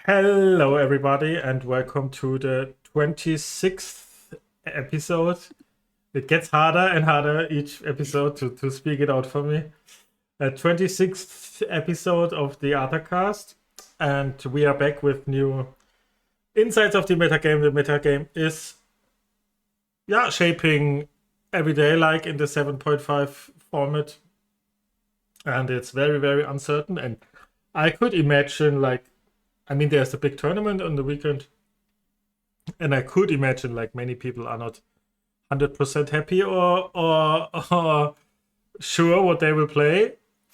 Hello, everybody, and welcome to the 26th episode. It gets harder and harder each episode to speak it out for me. 26th episode of the ArtaCast, and we are back with new insights of the metagame. The metagame is, shaping every day, like in the 7.5 format, and it's very, very uncertain. And I could imagine, there's a big tournament on the weekend, and I could imagine many people are not 100% happy or sure what they will play,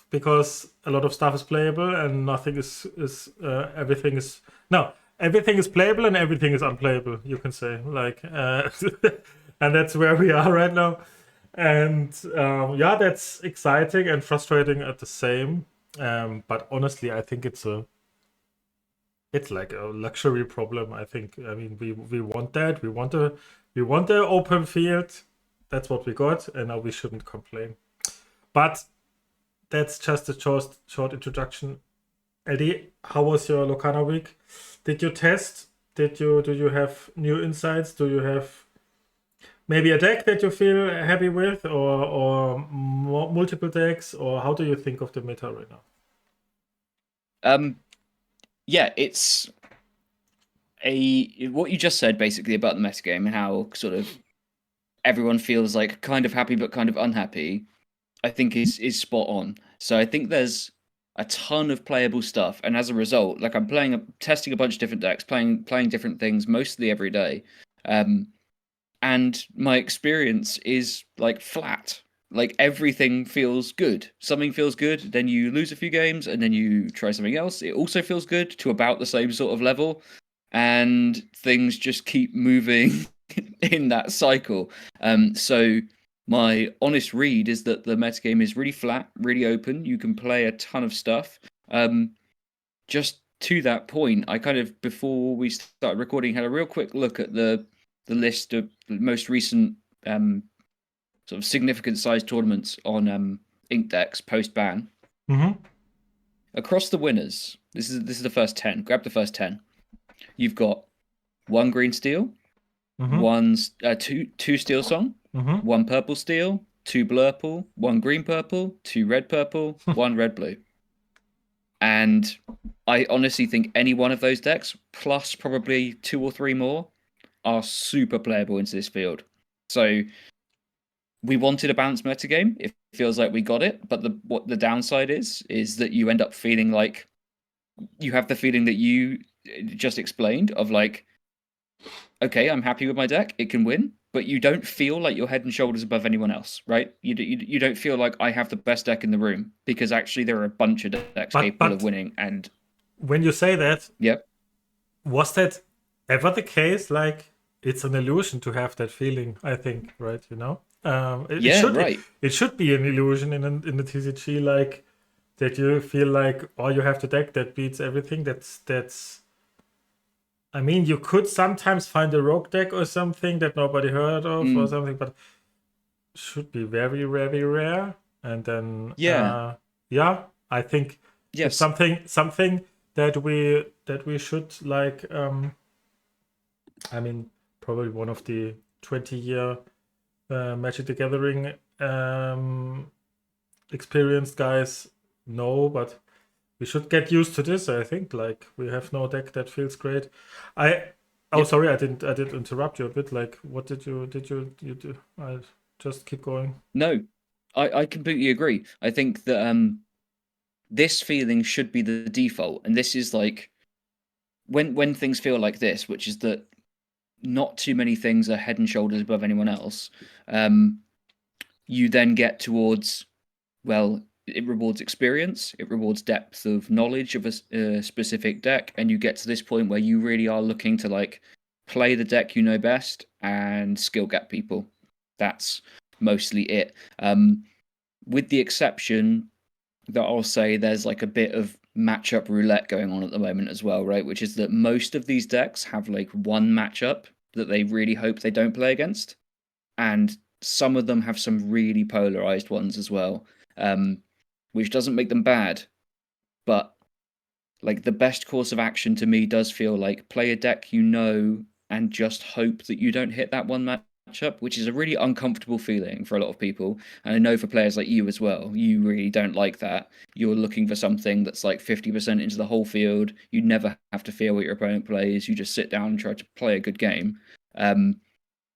because a lot of stuff is playable and nothing is everything is no everything is playable and everything is unplayable, you can say, and that's where we are right now. And that's exciting and frustrating at the same. But honestly, I think it's like a luxury problem. We want that. We want the open field. That's what we got, and now we shouldn't complain. But that's just a short introduction. Eddie, how was your Lorcana week? Did you test? Do you have new insights? Do you have maybe a deck that you feel happy with, or multiple decks, or how do you think of the meta right now? Yeah, it's what you just said basically about the metagame and how sort of everyone feels like kind of happy but kind of unhappy. I think is spot on. So I think there's a ton of playable stuff, and as a result, like I'm testing a bunch of different decks, playing different things mostly every day, and my experience is like flat. Like everything feels good. Something feels good, then you lose a few games, and then you try something else. It also feels good to about the same sort of level, and things just keep moving in that cycle. So my honest read is that the metagame is really flat, really open. You can play a ton of stuff. Just to that point, I kind of, before we started recording, had a real quick look at the list of the most recent sort of significant sized tournaments on Ink Decks post ban. Mm-hmm. Across the winners, this is the first 10. Grab the first 10. You've got one green steel, Mm-hmm. two Steelsong, Mm-hmm. one purple steel, two Blurple, one green purple, two red purple, one red blue. And I honestly think any one of those decks, plus probably two or three more, are super playable into this field. So we wanted a balanced metagame. It feels like we got it, but what the downside is that you end up feeling like you have the feeling that you just explained of like, okay, I'm happy with my deck, it can win, but you don't feel like you're head and shoulders above anyone else, right? You don't feel like I have the best deck in the room, because actually there are a bunch of decks But capable of but winning. And when you say that, yep, was that ever the case? Like, it's an illusion to have that feeling, I think, right? It yeah, should right. it should be an illusion in the TCG, like that you feel like, oh, you have the deck that beats everything. That's. I mean, you could sometimes find a rogue deck or something that nobody heard of or Mm, something, but should be very, very rare. And then, yeah, I think it's yes, something that we should like. Probably one of the 20-year Magic the Gathering experienced guys know, but we should get used to this. I think like we have no deck that feels great. I Oh, yep. sorry, I did interrupt you a bit. Like, what did you do? I just keep going. No, I completely agree. I think that this feeling should be the default, and this is like when things feel like this, which is that not too many things are head and shoulders above anyone else. Um, you then get towards, well, it rewards experience, it rewards depth of knowledge of a specific deck, and you get to this point where you really are looking to like play the deck you know best and skill gap people. That's mostly it. With the exception that I'll say there's like a bit of matchup roulette going on at the moment as well, right? Which is that most of these decks have like one matchup that they really hope they don't play against, and some of them have some really polarized ones as well, which doesn't make them bad, but like the best course of action to me does feel like play a deck you know and just hope that you don't hit that one matchup, which is a really uncomfortable feeling for a lot of people. And I know for players like you as well, you really don't like that. You're looking for something that's like 50% into the whole field. You never have to fear what your opponent plays. You just sit down and try to play a good game.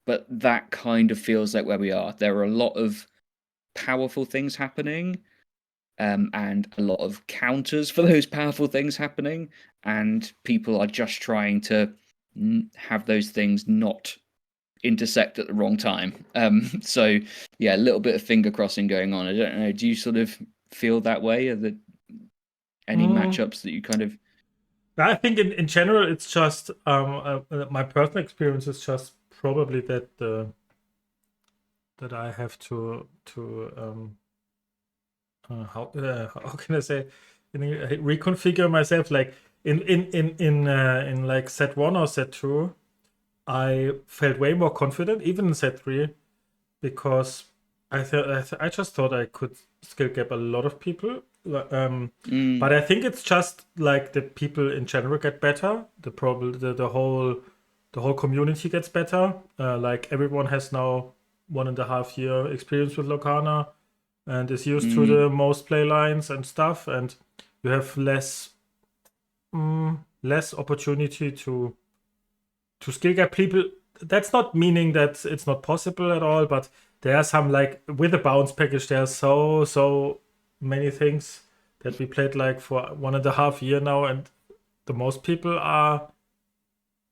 But that kind of feels like where we are. There are a lot of powerful things happening, and a lot of counters for those powerful things happening, and people are just trying to have those things not intersect at the wrong time. So yeah, a little bit of finger crossing going on. I don't know. Do you sort of feel that way? Are there any matchups that you kind of? I think in general, it's just my personal experience is just probably that that I have to how can I say, reconfigure myself, like in like set 1 or set 2. I felt way more confident even in set 3 because I just thought I could skill gap a lot of people. But I think it's just like the people in general get better. The whole community gets better. Like everyone has now 1.5 year experience with Lorcana and is used to the most play lines and stuff, and you have less opportunity to skill gap people. That's not meaning that it's not possible at all, but there are some, like with the bounce package, there are so many things that we played like for 1.5 year now, and the most people are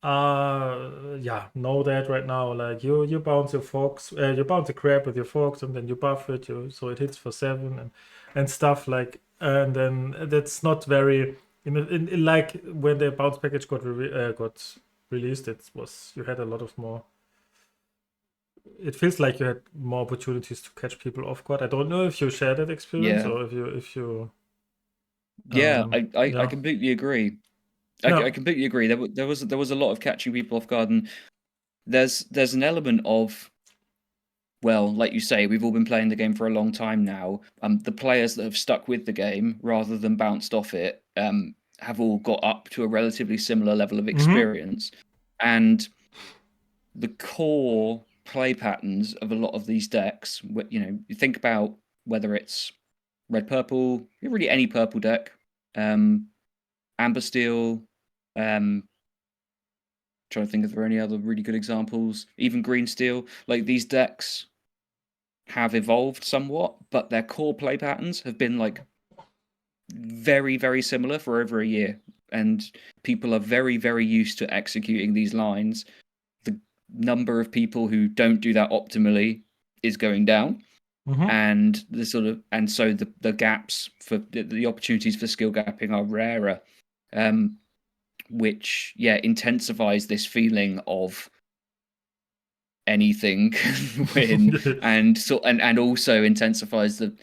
know that right now. Like you bounce your fox, you bounce a crab with your fox, and then you buff it, so it hits for 7 and stuff like. And then that's not very in like when the bounce package got released. It was, you had a lot of more. It feels like you had more opportunities to catch people off guard. I don't know if you share that experience, Yeah. or if you. Yeah, I completely agree. No. I completely agree. There was a lot of catching people off guard, and there's an element of, well, like you say, we've all been playing the game for a long time now. The players that have stuck with the game rather than bounced off it, have all got up to a relatively similar level of experience, and the core play patterns of a lot of these decks. You think about whether it's red purple, really any purple deck, amber steel, trying to think if there are any other really good examples. Even green steel, like these decks have evolved somewhat, but their core play patterns have been like very, very similar for over a year, and people are very, very used to executing these lines. The number of people who don't do that optimally is going down, and so the gaps for the opportunities for skill gapping are rarer. Which intensifies this feeling of anything can win, and also intensifies the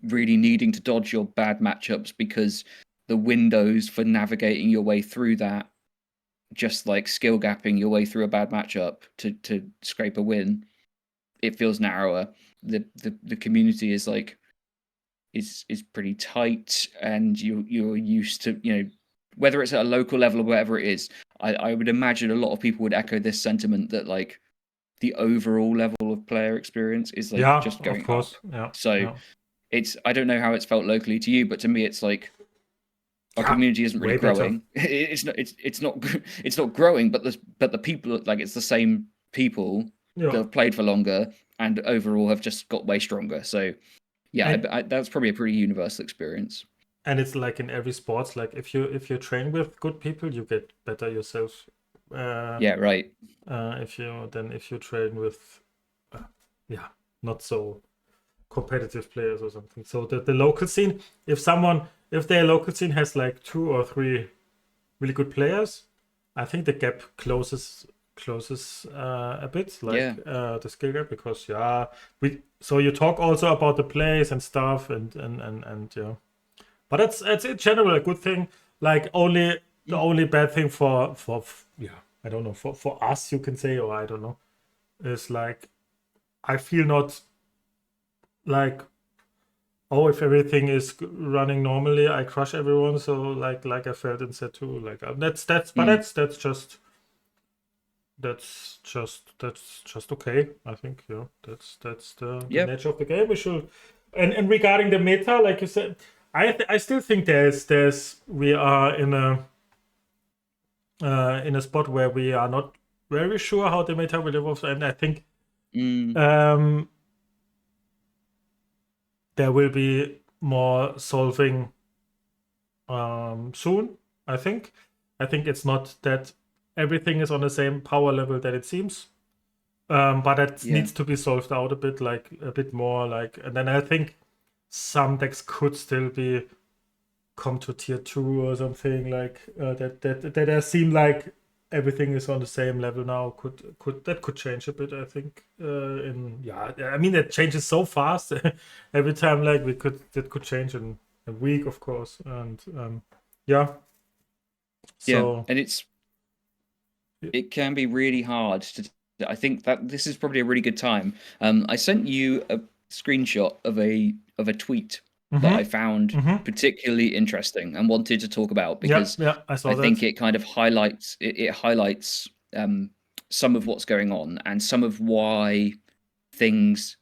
really needing to dodge your bad matchups, because the windows for navigating your way through that, just like skill gapping your way through a bad matchup to scrape a win, it feels narrower. The community is like is pretty tight, and you're used to, whether it's at a local level or whatever it is. I would imagine a lot of people would echo this sentiment that like the overall level of player experience is like just going of course. up. It's, I don't know how it's felt locally to you, but to me it's like our community isn't really growing. It's not growing, but the people, like, it's the same people that have played for longer and overall have just got way stronger. So yeah, that's probably a pretty universal experience. And it's like in every sports, like if you train with good people, you get better yourself. Yeah, right. If you train with not so competitive players or something. So the local scene, if their local scene has like 2 or 3 really good players, I think the gap closes a bit, like the skill gap, because so you talk also about the plays and stuff, and yeah. But it's in general a good thing. Like the only bad thing for I don't know, for us, you can say, or I don't know, is like I feel not like oh, if everything is running normally, I crush everyone. So like I felt in set 2. Like that's but that's just okay. I think that's the Yeah. nature of the game. We should and regarding the meta, like you said, I still think there's we are in a spot where we are not very sure how the meta will evolve, and I think there will be more solving soon. I think it's not that everything is on the same power level that it seems. But it needs to be solved out a bit more. And then I think some decks could still come to tier 2 or something that I seem like everything is on the same level now. Could change a bit, I think. I mean it changes so fast every time. Like that could change in a week, of course, and So and it can be really hard to. I think that this is probably a really good time. I sent you a screenshot of a tweet that I found particularly interesting and wanted to talk about because I saw that. think it kind of highlights some of what's going on and some of why things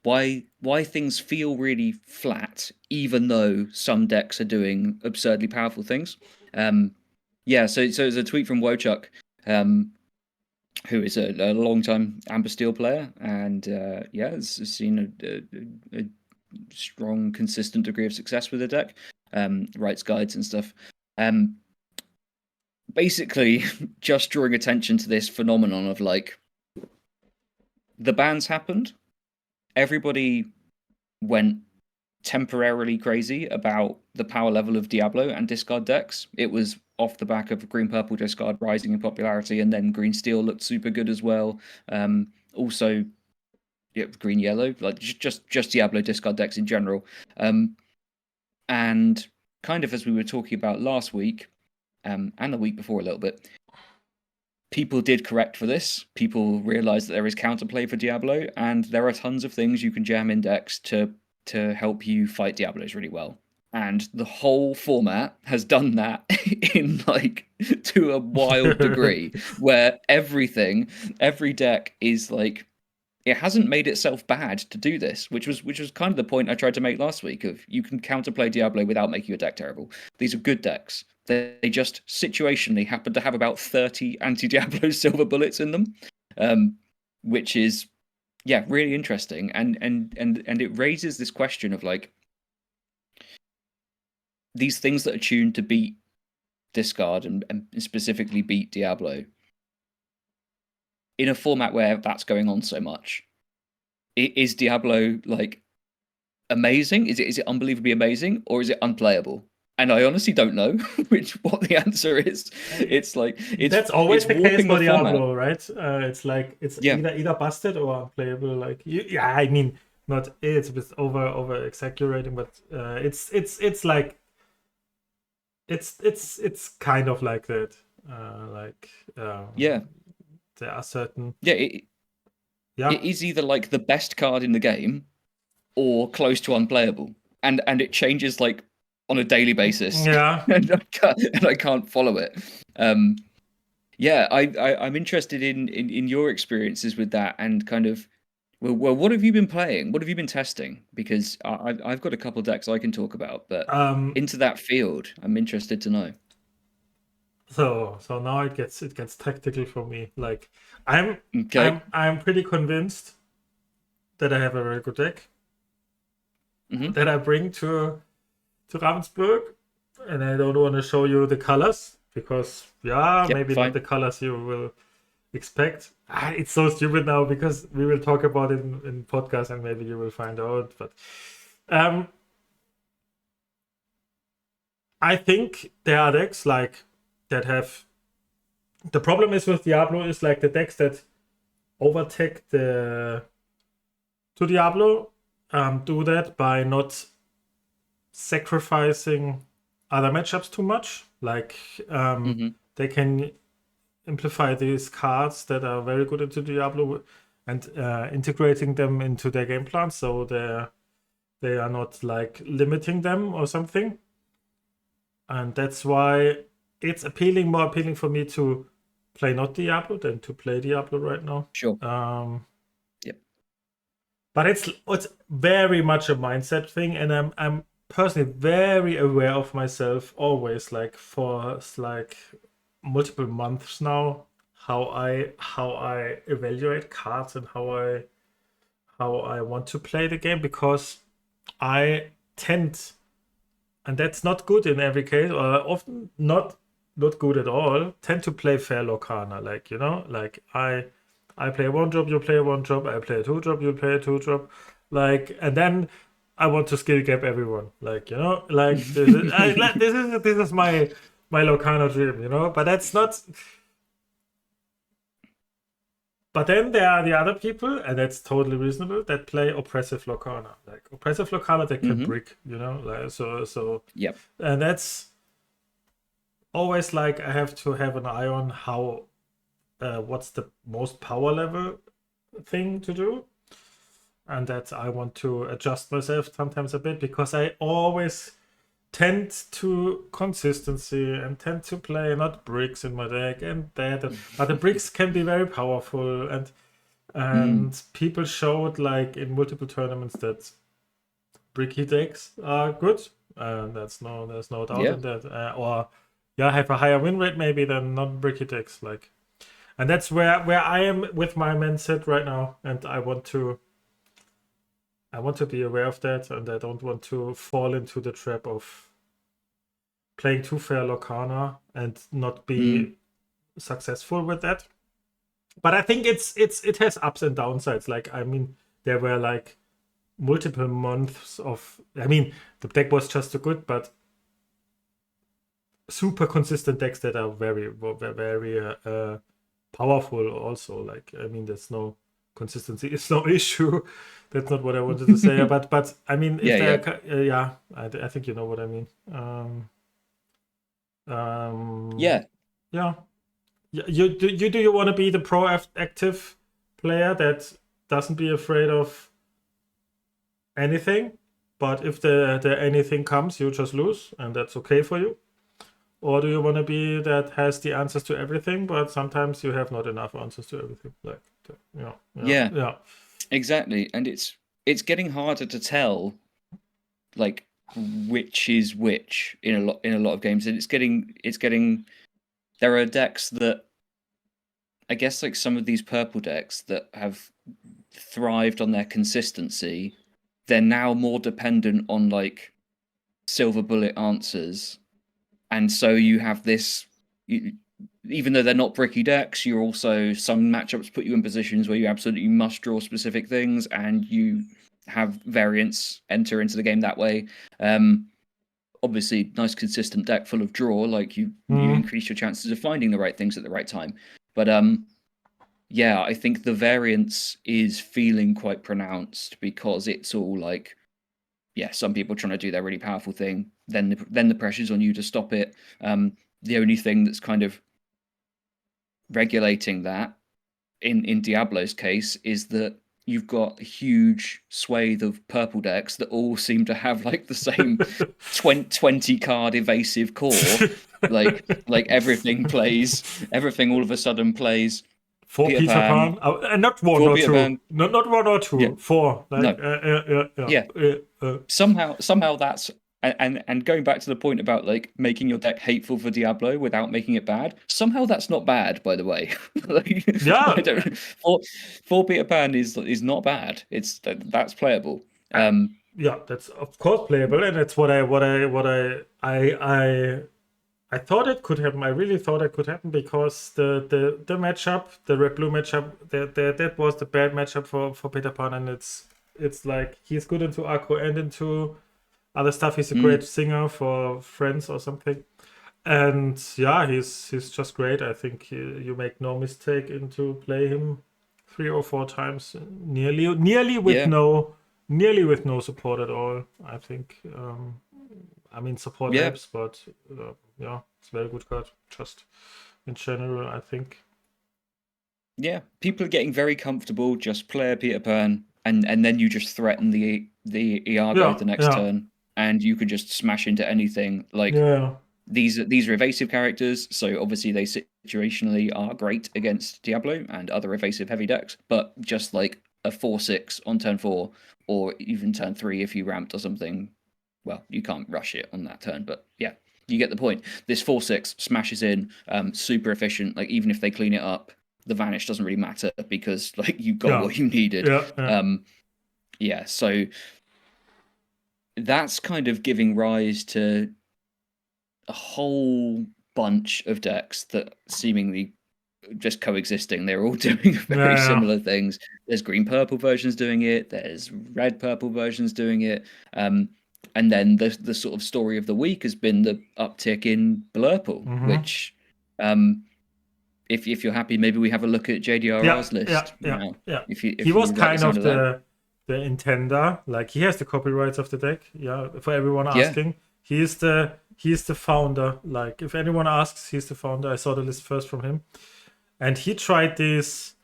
feel really flat, even though some decks are doing absurdly powerful things. So it's a tweet from Wochuk, who is a long-time Amber Steel player, and has seen a strong, consistent degree of success with the deck. Writes guides and stuff. Basically, just drawing attention to this phenomenon of like the bans happened, everybody went temporarily crazy about the power level of Diablo and discard decks. It was off the back of green purple discard rising in popularity, and then green steel looked super good as well. Also, green yellow, like just Diablo discard decks in general. And kind of as we were talking about last week, and the week before a little bit, people did correct for this. People realized that there is counterplay for Diablo, and there are tons of things you can jam in decks to help you fight Diablos really well. And the whole format has done that in like to a wild degree, where every deck is like, it hasn't made itself bad to do this, which was kind of the point I tried to make last week of you can counterplay Diablo without making your deck terrible. These are good decks. They just situationally happen to have about 30 anti-Diablo silver bullets in them, which is really interesting, and it raises this question of like these things that are tuned to beat discard and specifically beat Diablo in a format where that's going on so much. Is Diablo like amazing? Is it unbelievably amazing, or is it unplayable? And I honestly don't know what the answer is. It's like that's always the case for Diablo, format. right? It's like it's either busted or unplayable. Like I mean, not it's a bit over exaggerating, but it's like it's kind of like that. There are certain it is either like the best card in the game or close to unplayable, and it changes like on a daily basis. and I can't follow it. I'm interested in your experiences with that, and kind of well, what have you been playing? What have you been testing? Because I've got a couple decks I can talk about, but into that field, I'm interested to know. So now it gets tactical for me. Like I'm pretty convinced that I have a very good deck that I bring to Ravensburg, and I don't want to show you the colors because maybe not the colors you will expect. It's so stupid now because we will talk about it in podcast and maybe you will find out. But I think there are decks like that have. The problem is with Diablo is like the decks that overtake to Diablo do that by not sacrificing other matchups too much. Like they can amplify these cards that are very good into Diablo and integrating them into their game plan. So They are not like limiting them or something. And that's why it's more appealing for me to play not Diablo than to play Diablo right now. Sure. Yep. But it's very much a mindset thing, and I'm personally very aware of myself always, like for like multiple months now, how I evaluate cards and how I want to play the game, because I tend, and that's not good in every case, or often not good at all, tend to play fair Lorcana. Like, like I play a 1-drop, you play a 1-drop, I play a 2-drop, you play a 2-drop. Like, and then I want to skill gap everyone. Like, like this is my Lorcana dream, but that's not. But then there are the other people, and that's totally reasonable, that play oppressive Lorcana. Like oppressive Lorcana that can brick, like so. Yep. And that's always like I have to have an eye on how what's the most power level thing to do, and that I want to adjust myself sometimes a bit, because I always tend to consistency and tend to play not bricks in my deck and that, but the bricks can be very powerful, and people showed like in multiple tournaments that bricky decks are good, and there's no doubt in that, or have a higher win rate maybe than non-bricky decks, like, and that's where I am with my mindset right now, and I want to be aware of that, and I don't want to fall into the trap of playing too fair Lorcana and not be successful with that. But I think it has ups and downsides. Like, I mean, there were like multiple months of, I mean, the deck was just so good, but super consistent decks that are very, very powerful also. Like, I mean, there's no consistency, it's no issue. That's not what I wanted to say. but I mean, if I think you know what I mean. Yeah. You want to be the proactive player that doesn't be afraid of anything, but if the anything comes, you just lose, and that's okay for you? Or do you want to be that has the answers to everything, but sometimes you have not enough answers to everything? Like, yeah, exactly. And it's getting harder to tell, like, which is which in a lot of games, and it's getting. There are decks that, I guess, like some of these purple decks that have thrived on their consistency, they're now more dependent on like silver bullet answers, and so you have this. Even though they're not bricky decks, you're also, some matchups put you in positions where you absolutely must draw specific things, and you have variants enter into the game that way. Obviously, nice consistent deck full of draw, like you increase your chances of finding the right things at the right time. But yeah, I think the variance is feeling quite pronounced, because it's all like, some people trying to do their really powerful thing, then the pressure's on you to stop it. The only thing that's kind of regulating that in Diablo's case is that you've got a huge swathe of purple decks that all seem to have like the same 20 card evasive core. like everything all of a sudden plays 4 Peter Pan, and not one or two, not 1 or 2, 4. Like, Somehow that's, and going back to the point about like making your deck hateful for Diablo without making it bad, somehow that's not bad, by the way. Four Peter Pan is not bad. That's playable. That's of course playable, and that's what I thought it could happen. I really thought it could happen, because the matchup, the red blue matchup, that was the bad matchup for Peter Pan, and it's like he's good into aggro and into other stuff. He's a great singer for Friends or something, and he's just great. I think you make no mistake into play him 3 or 4 times, nearly with no support at all. I think. I mean, support helps, but it's a very good card. Just in general, I think. Yeah, people are getting very comfortable. Just play a Peter Pan and then you just threaten the Iago the next turn, and you can just smash into anything. Like these are evasive characters, so obviously they situationally are great against Diablo and other evasive heavy decks, but just like a 4/6 on turn 4 or even turn 3 if you ramped or something, well, you can't rush it on that turn, but yeah, you get the point. This 4/6 smashes in, super efficient. Like even if they clean it up, the vanish doesn't really matter because like you got what you needed. So that's kind of giving rise to a whole bunch of decks that seemingly just coexisting. They're all doing very similar things. There's green-purple versions doing it. There's red-purple versions doing it. And then the sort of story of the week has been the uptick in Blurple, which, if you're happy, maybe we have a look at JDRR's list now. If he was kind of the intender. Like he has the copyrights of the deck. Yeah, for everyone asking, he's the founder. Like if anyone asks, he's the founder. I saw the list first from him. And he tried this,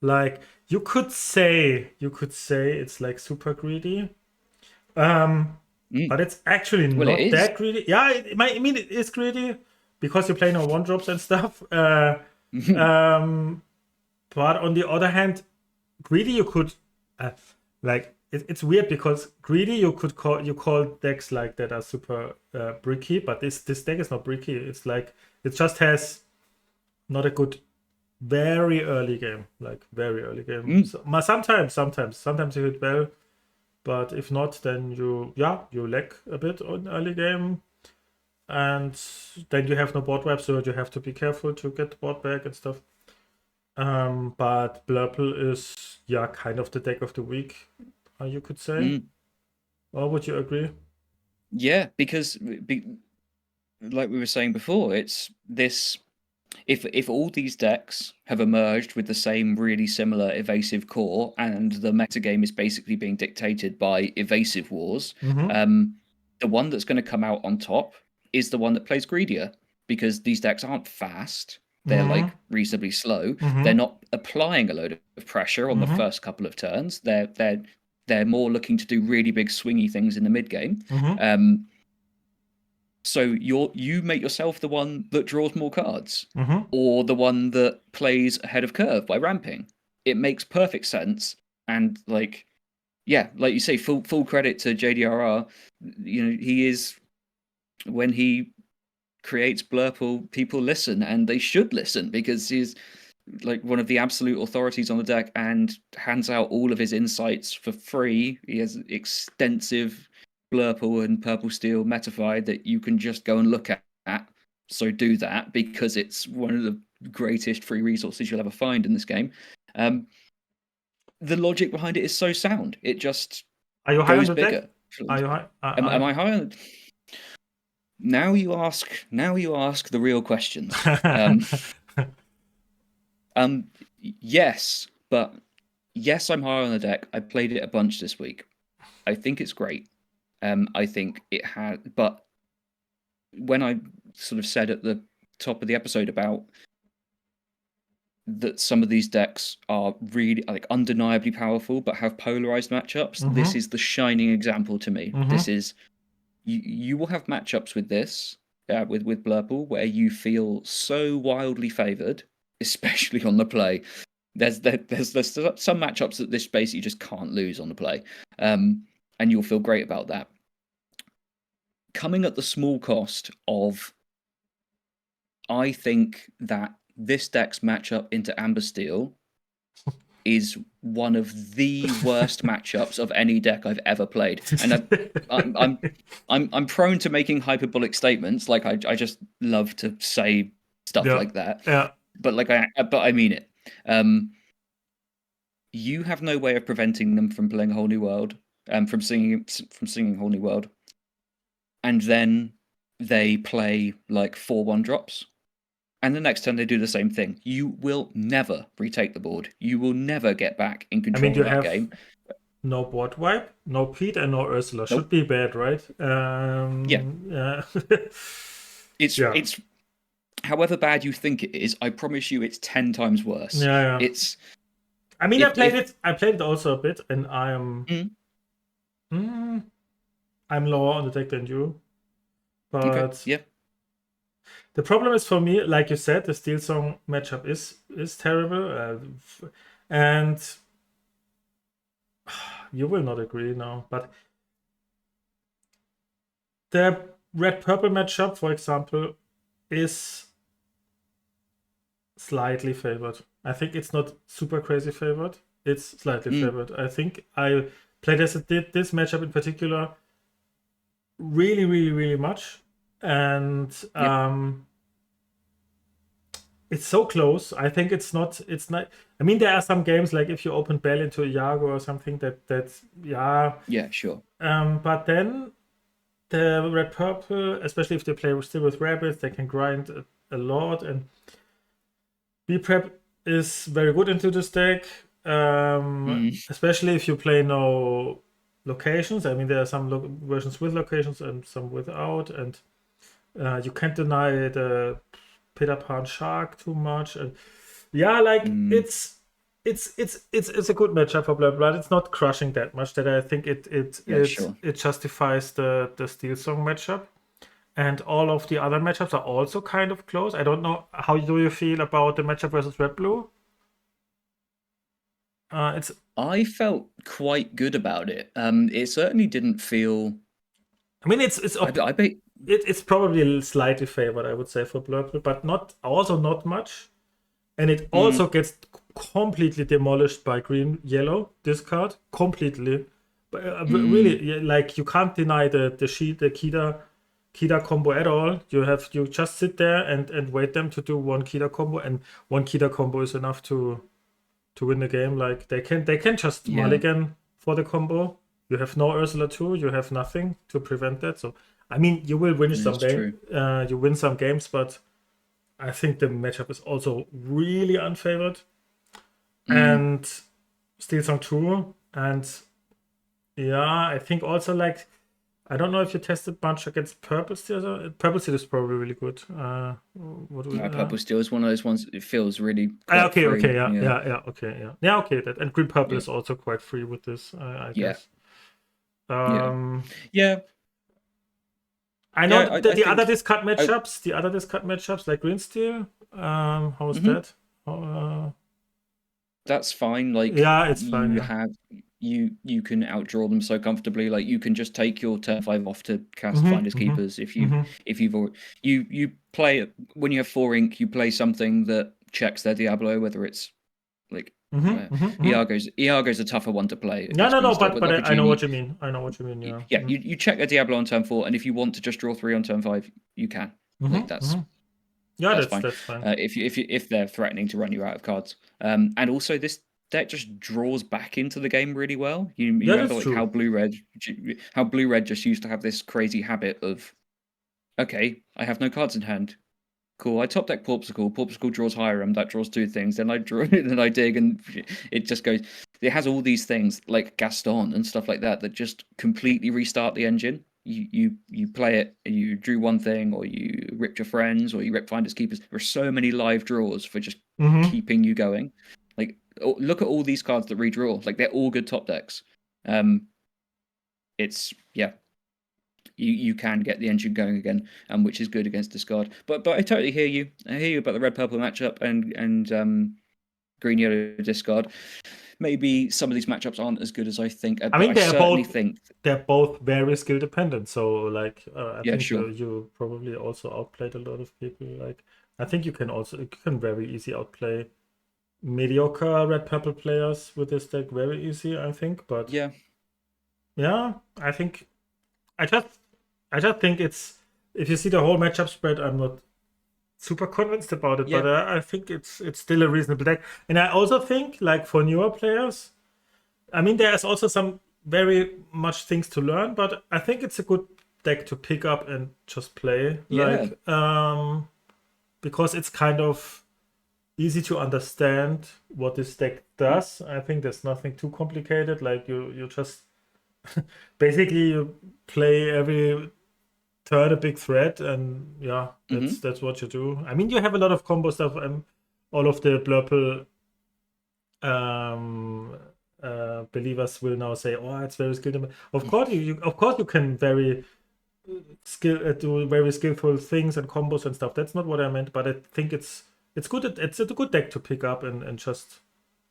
like you could say it's like super greedy, but it's actually not that greedy. Yeah, I mean it is greedy because you're playing on 1-drops and stuff. But on the other hand, greedy you could like it's weird because greedy you call decks like that are super bricky, but this deck is not bricky. It's like it just has not a good. Very early game. So, sometimes you hit well, but if not, then you lag a bit on early game, and then you have no board wipe, so you have to be careful to get the board back and stuff. But Blurple is kind of the deck of the week, you could say. Or would you agree? Yeah, because like we were saying before, it's this. If all these decks have emerged with the same really similar evasive core, and the metagame is basically being dictated by evasive wars, the one that's going to come out on top is the one that plays greedier, because these decks aren't fast. They're like reasonably slow. They're not applying a load of pressure on the first couple of turns. They're more looking to do really big swingy things in the mid game. So you make yourself the one that draws more cards, or the one that plays ahead of curve by ramping. It makes perfect sense, and like you say, full credit to JDRR. You know, he is, when he creates Blurple, people listen, and they should listen because he's like one of the absolute authorities on the deck and hands out all of his insights for free. He has extensive Blurple and Purple Steel metafied that you can just go and look at. So do that, because it's one of the greatest free resources you'll ever find in this game. The logic behind it is so sound. It just goes bigger. Am I high on? Now you ask the real questions. Yes, but yes, I'm high on the deck. I played it a bunch this week. I think it's great. I think it had, but when I sort of said at the top of the episode about that some of these decks are really like undeniably powerful but have polarized matchups, this is the shining example to me. This is you will have matchups with this with Blurple where you feel so wildly favored, especially on the play. There's some matchups that this space you just can't lose on the play. And you'll feel great about that. Coming at the small cost of, I think that this deck's matchup into Amber Steel is one of the worst matchups of any deck I've ever played. And I'm prone to making hyperbolic statements. Like I just love to say stuff like that. Yeah. But I mean it. You have no way of preventing them from playing a whole new world. From singing Whole New World, and then they play like 4/1 drops, and the next turn they do the same thing. You will never retake the board. You will never get back in control of that game. No board wipe, no Pete, and no Ursula. Nope. Should be bad, right? Yeah. It's however bad you think it is. I promise you, it's 10 times worse. Yeah. It's I mean, I played it also a bit, and I'm lower on the deck than you. But Okay. Yeah. the problem is for me, like you said, the Steelsong matchup is terrible, and you will not agree now, but the red-purple matchup, for example, is slightly favored. I think it's not super crazy favored. It's slightly favored. I think I played as it did this matchup in particular really, really, really much. And it's so close. I think it's not. I mean, there are some games like if you open Bell into Iago or something that's Yeah, sure. But then the red purple, especially if they play still with rabbits, they can grind a lot, and B prep is very good into this deck. Especially if you play no locations. I mean, there are some versions with locations and some without, and you can't deny the Peter Pan Shark too much. And it's a good matchup for Blood. It's not crushing that much that I think it justifies the Steelsong matchup. And all of the other matchups are also kind of close. I don't know, how do you feel about the matchup versus Red Blue? I felt quite good about it. It certainly didn't feel. I mean, it's probably slightly favored, I would say, for Blurple, but not much. And it also gets completely demolished by green yellow discard completely. But really, like you can't deny the Kida combo at all. You just sit there and wait them to do one Kida combo, and one Kida combo is enough to win the game. Like they can just mulligan for the combo. You have no Ursula 2, you have nothing to prevent that. So I mean, you will win some games. You win some games, but I think the matchup is also really unfavored. And Steelsong 2, and I think also like, I don't know if you tested much against Purple Steel. Purple Steel is probably really good. Purple Steel is one of those ones. It feels really okay, free. Okay, that, and Green Purple is also quite free with this, I guess. I know the other discard matchups. The other discard matchups like Green Steel. How is that? That's fine. Like it's fine. You can outdraw them so comfortably. Like you can just take your turn 5 off to cast Finders Keepers if you've already, you play when you have 4 ink. You play something that checks their Diablo, whether it's like Iago's a tougher one to play. No, but like I know what you mean. Yeah. You check their Diablo on turn 4, and if you want to just draw 3 on turn 5, you can. Like that's fine. That's fine. If they're threatening to run you out of cards, and also this deck just draws back into the game really well. You remember like how blue red just used to have this crazy habit of, okay, I have no cards in hand. Cool, I top deck Porpsicle. Porpsicle draws Hiram. That draws 2 things. Then I draw it, then I dig, and it just goes. It has all these things like Gaston and stuff like that just completely restart the engine. You play it, you drew 1 thing, or you ripped your friends, or you ripped Finders Keepers. There are so many live draws for just keeping you going. Like, look at all these cards that redraw. Like, they're all good top decks. It's you can get the engine going again, which is good against discard. But I totally hear you. I hear you about the red purple matchup and green yellow discard. Maybe some of these matchups aren't as good as I think. I mean, they're both very skill dependent. So, like, I think you probably also outplayed a lot of people. Like, I think you can very easily outplay mediocre red purple players with this deck very easy. I think, but I think I just think it's, if you see the whole matchup spread, I'm not super convinced about it, but I think it's still a reasonable deck. And I also think, like, for newer players, I mean, there's also some very much things to learn, but I think it's a good deck to pick up and just play. Because it's kind of easy to understand what this deck does. I think there's nothing too complicated. Like, you just basically you play every turn a big threat, and that's what you do. I mean, you have a lot of combo stuff. All of the Blurple believers will now say, "Oh, it's very skilled." Of course, of course you can do very skillful things and combos and stuff. That's not what I meant, but I think it's good. It's a good deck to pick up and just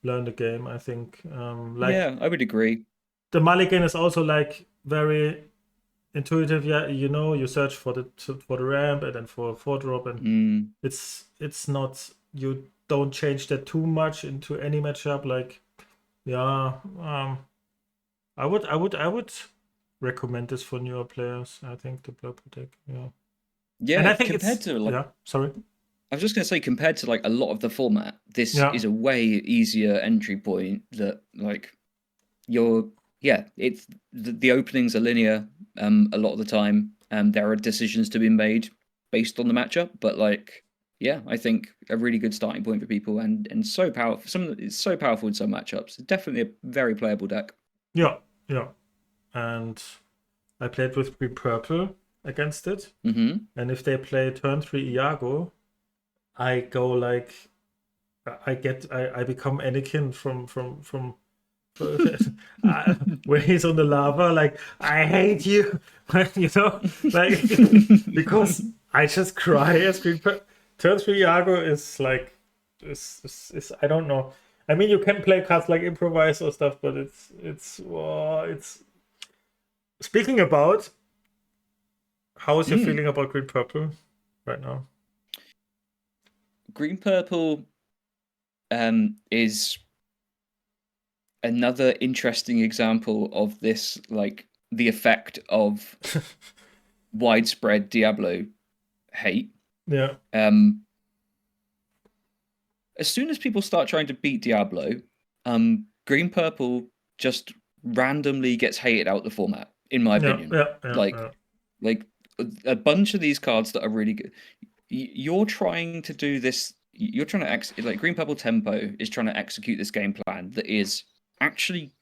learn the game. I think Yeah, I would agree. the mulligan is also like very intuitive. Yeah, you search for the ramp and then for 4-drop, and it's not, you don't change that too much into any matchup. Like, yeah, I would recommend this for newer players. I think the Blurple deck. Yeah. Yeah, And I think compared to like, yeah. Sorry. I was just going to say, compared to like a lot of the format, this Yeah. is a way easier entry point. That like it's the openings are linear a lot of the time. There are decisions to be made based on the matchup, but like I think a really good starting point for people and so powerful. It's so powerful in some matchups. Definitely a very playable deck. Yeah, and I played with Green Purple against it, and if they play turn 3 Iago, I go like I become Anakin from where he's on the lava, like, I hate you, like, because I just cry as Green Purple. Turn 3 Iago is like, is I don't know. I mean, you can play cards like Improvise or stuff, but it's speaking about, how is your feeling about Green Purple right now? Green Purple is another interesting example of this, like the effect of widespread Diablo hate. Yeah. As soon as people start trying to beat Diablo, Green Purple just randomly gets hated out the format, in my opinion. Like a bunch of these cards that are really good. You're trying to do this. You're trying to like Green Purple Tempo is trying to execute this game plan that is actually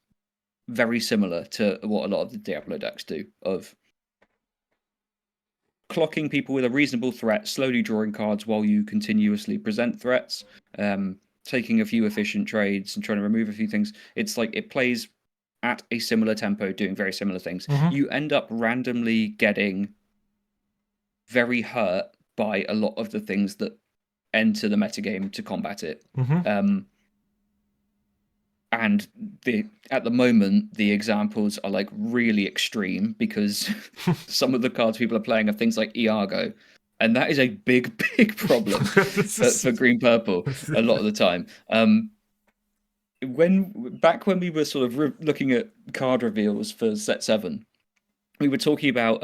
very similar to what a lot of the Diablo decks do, of clocking people with a reasonable threat, slowly drawing cards while you continuously present threats, taking a few efficient trades and trying to remove a few things. It's like it plays at a similar tempo, doing very similar things. You end up randomly getting very hurt by a lot of the things that enter the metagame to combat it. And at the moment, the examples are like really extreme, because some of the cards people are playing are things like Iago, and that is a big, big problem for Green Purple a lot of the time. When we were sort of looking at card reveals for set 7, we were talking about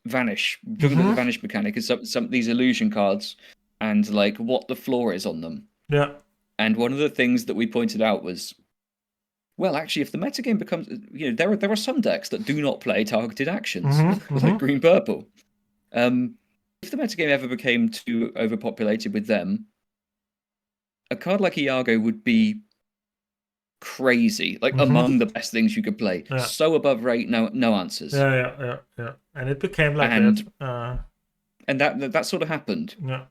Vanish, talking about the Vanish mechanic, and some of these illusion cards, and like what the floor is on them. Yeah. And one of the things that we pointed out was, well, actually, if the metagame becomes, there are some decks that do not play targeted actions, like Green Purple. If the metagame ever became too overpopulated with them, a card like Iago would be crazy, like among the best things you could play. Yeah. So above rate, no answers. Yeah. And it became like that. And that sort of happened. Yeah.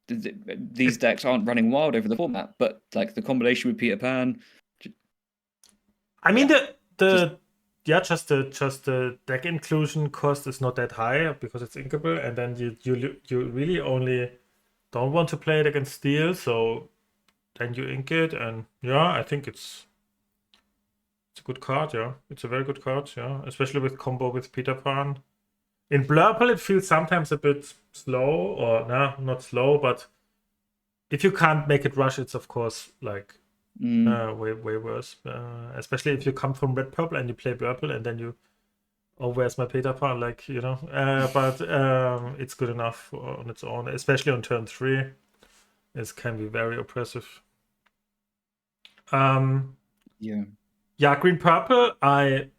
These decks aren't running wild over the format, but like the combination with Peter Pan. I mean, just the deck inclusion cost is not that high because it's inkable, and then you really only don't want to play it against steel, so then you ink it, and I think it's a good card. Yeah, it's a very good card. Yeah, especially with combo with Peter Pan. In Blurple, it feels sometimes a bit slow, or not slow, but if you can't make it rush, it's of course like way worse. Especially if you come from Red Purple and you play Blurple, and then where's my Peter Pan? Like, but it's good enough on its own, especially on turn 3. It can be very oppressive. Green Purple. I'm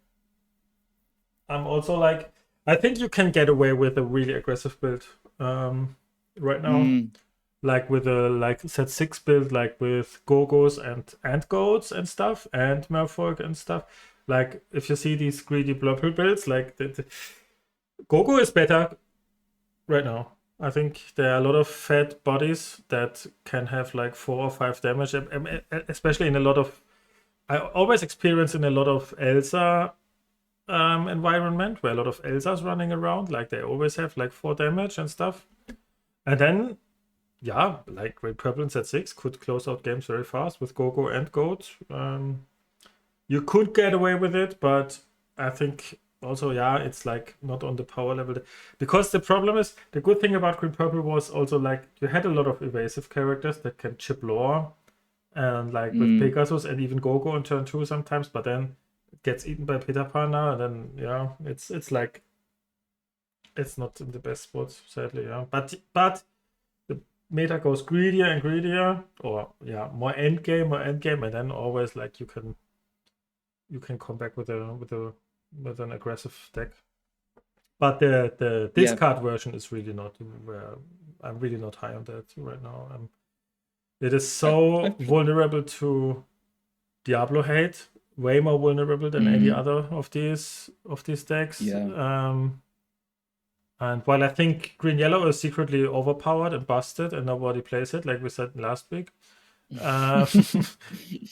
also like, I think you can get away with a really aggressive build right now, like with a set 6 build, like with Go-Go's and Goats and stuff, and Merfolk and stuff. Like, if you see these greedy Blurple builds, like the Go-Go is better right now. I think there are a lot of fat bodies that can have like 4 or 5 damage, especially in a lot of. I always experience in a lot of Elsa environment where a lot of Elsas running around, like they always have like 4 damage and stuff. And then, yeah, like Great Purple at 6 could close out games very fast with Gogo and Goat. You could get away with it, but I think also, yeah, it's like not on the power level. Because the problem is, the good thing about Green Purple was also like you had a lot of evasive characters that can chip lore, and like with Pegasus and even Gogo on turn 2 sometimes, but then it gets eaten by Peter Pan now, and then, yeah, it's like, it's not in the best spot, sadly, yeah. But the meta goes greedier and greedier, or yeah, more end game, and then always like you can come back with an aggressive deck. But the discard version is really not where I'm really not high on that right now. It is so vulnerable to Diablo hate, way more vulnerable than any other of these decks. Yeah. And while I think Green Yellow is secretly overpowered and busted and nobody plays it, like we said last week,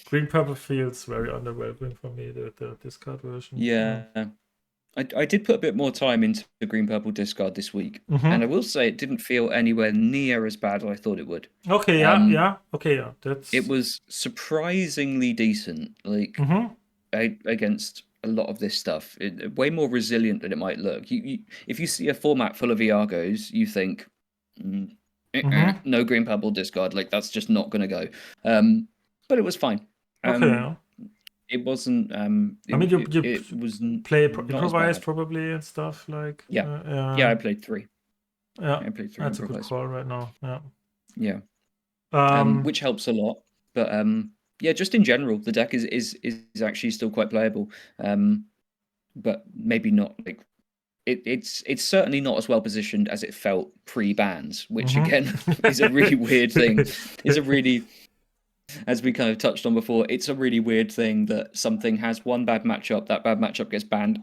Green Purple feels very underwhelming for me, the discard version. Yeah. I did put a bit more time into the Green Purple discard this week, and I will say it didn't feel anywhere near as bad as I thought it would. Okay, yeah. Okay, yeah. It was surprisingly decent, like against a lot of this stuff. Way more resilient than it might look. If you see a format full of Iagos, you think, no Green Purple discard, like that's just not going to go. But it was fine. Okay, yeah. It wasn't. I mean, you it was play not as improvise bad. probably and stuff like. Yeah, I played 3. Yeah, I played 3 that's a good improvise. call right now. Yeah. Which helps a lot. But yeah, just in general, the deck is actually still quite playable. But maybe not like it's certainly not as well positioned as it felt pre-bans, which again is a really weird thing. Is a really, as we kind of touched on before, it's a really weird thing that something has one bad matchup, that bad matchup gets banned.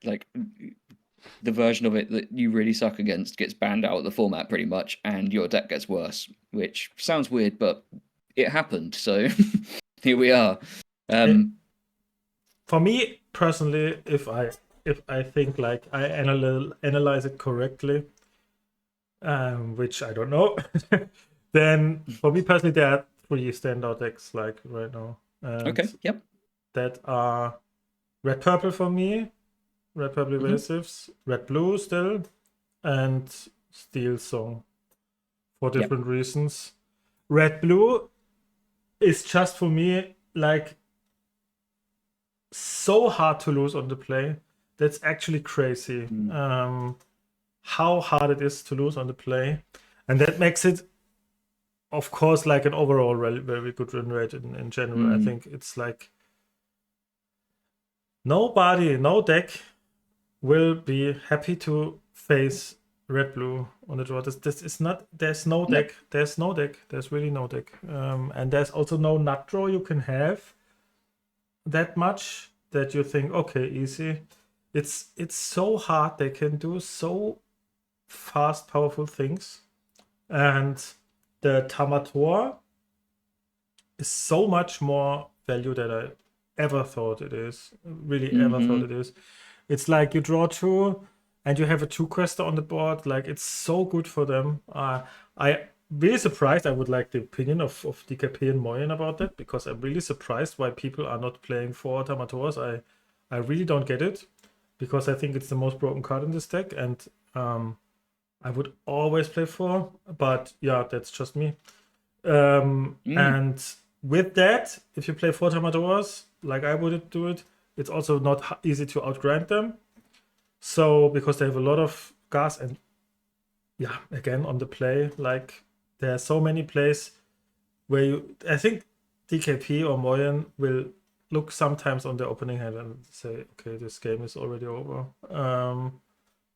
Like the version of it that you really suck against gets banned out of the format pretty much, and your deck gets worse, which sounds weird, but it happened. So here we are. For me personally, if I think like I analyze it correctly, which I don't know, then for me personally, there are 3 standout decks like right now. Okay. Yep. That are red purple for me, red purple evasives, red blue still, and Steelsong for different reasons. Red blue is just for me like so hard to lose on the play. That's actually crazy. How hard it is to lose on the play, and that makes it, of course, like an overall very good win rate in general. I think it's like no deck will be happy to face red blue on the draw. This is not. There's no deck. There's no deck. There's really no deck. And there's also no nut draw you can have that much that you think, okay, easy. It's so hard. They can do so fast, powerful things, and the Tamator is so much more value than I ever thought it is. Really, ever thought it is. It's like you draw 2 and you have a 2-quester on the board. Like, it's so good for them. I really surprised. I would like the opinion of DKP and Moyen about that, because I'm really surprised why people are not playing 4 Tamators. I really don't get it, because I think it's the most broken card in this deck, and I would always play 4, but yeah, that's just me. And with that, if you play 4 Tamators, like I would do it, it's also not easy to outgrind them. So, because they have a lot of gas, and yeah, again, on the play, like there are so many plays where I think DKP or Moyen will look sometimes on the opening hand and say, okay, this game is already over.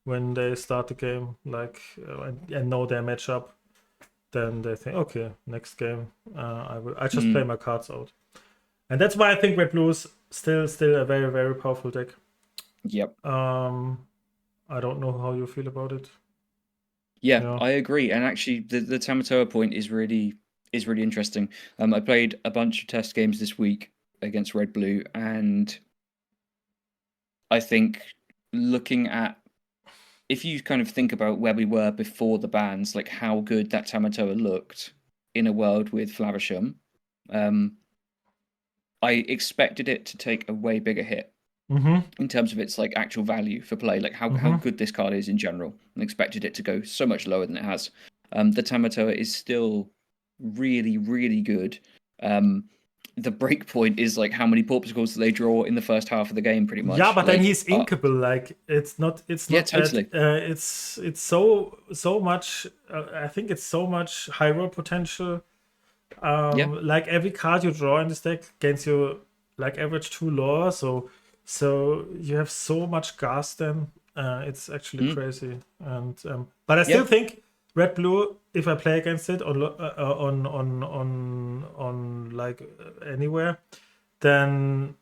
When they start the game, like, and know their matchup, then they think, okay, next game, I just play my cards out. And that's why I think Red Blue is still a very, very powerful deck. Yep. I don't know how you feel about it. Yeah, I agree. And actually, the Tamatoa point is really interesting. I played a bunch of test games this week against Red Blue, and I think looking at, if you kind of think about where we were before the bans, like how good that Tamatoa looked in a world with Flavisham, I expected it to take a way bigger hit in terms of its like actual value for play, like how good this card is in general, and expected it to go so much lower than it has. The Tamatoa is still really, really good. The break point is like how many portacles do they draw in the first half of the game, pretty much. Yeah, but like, then he's inkable. Like it's not totally. that. It's so much. I think it's so much high roll potential. Like every card you draw in this deck gains you like average 2 lore. So you have so much gas. Then it's actually crazy. And but I still think Red Blue, if I play against it on like anywhere, then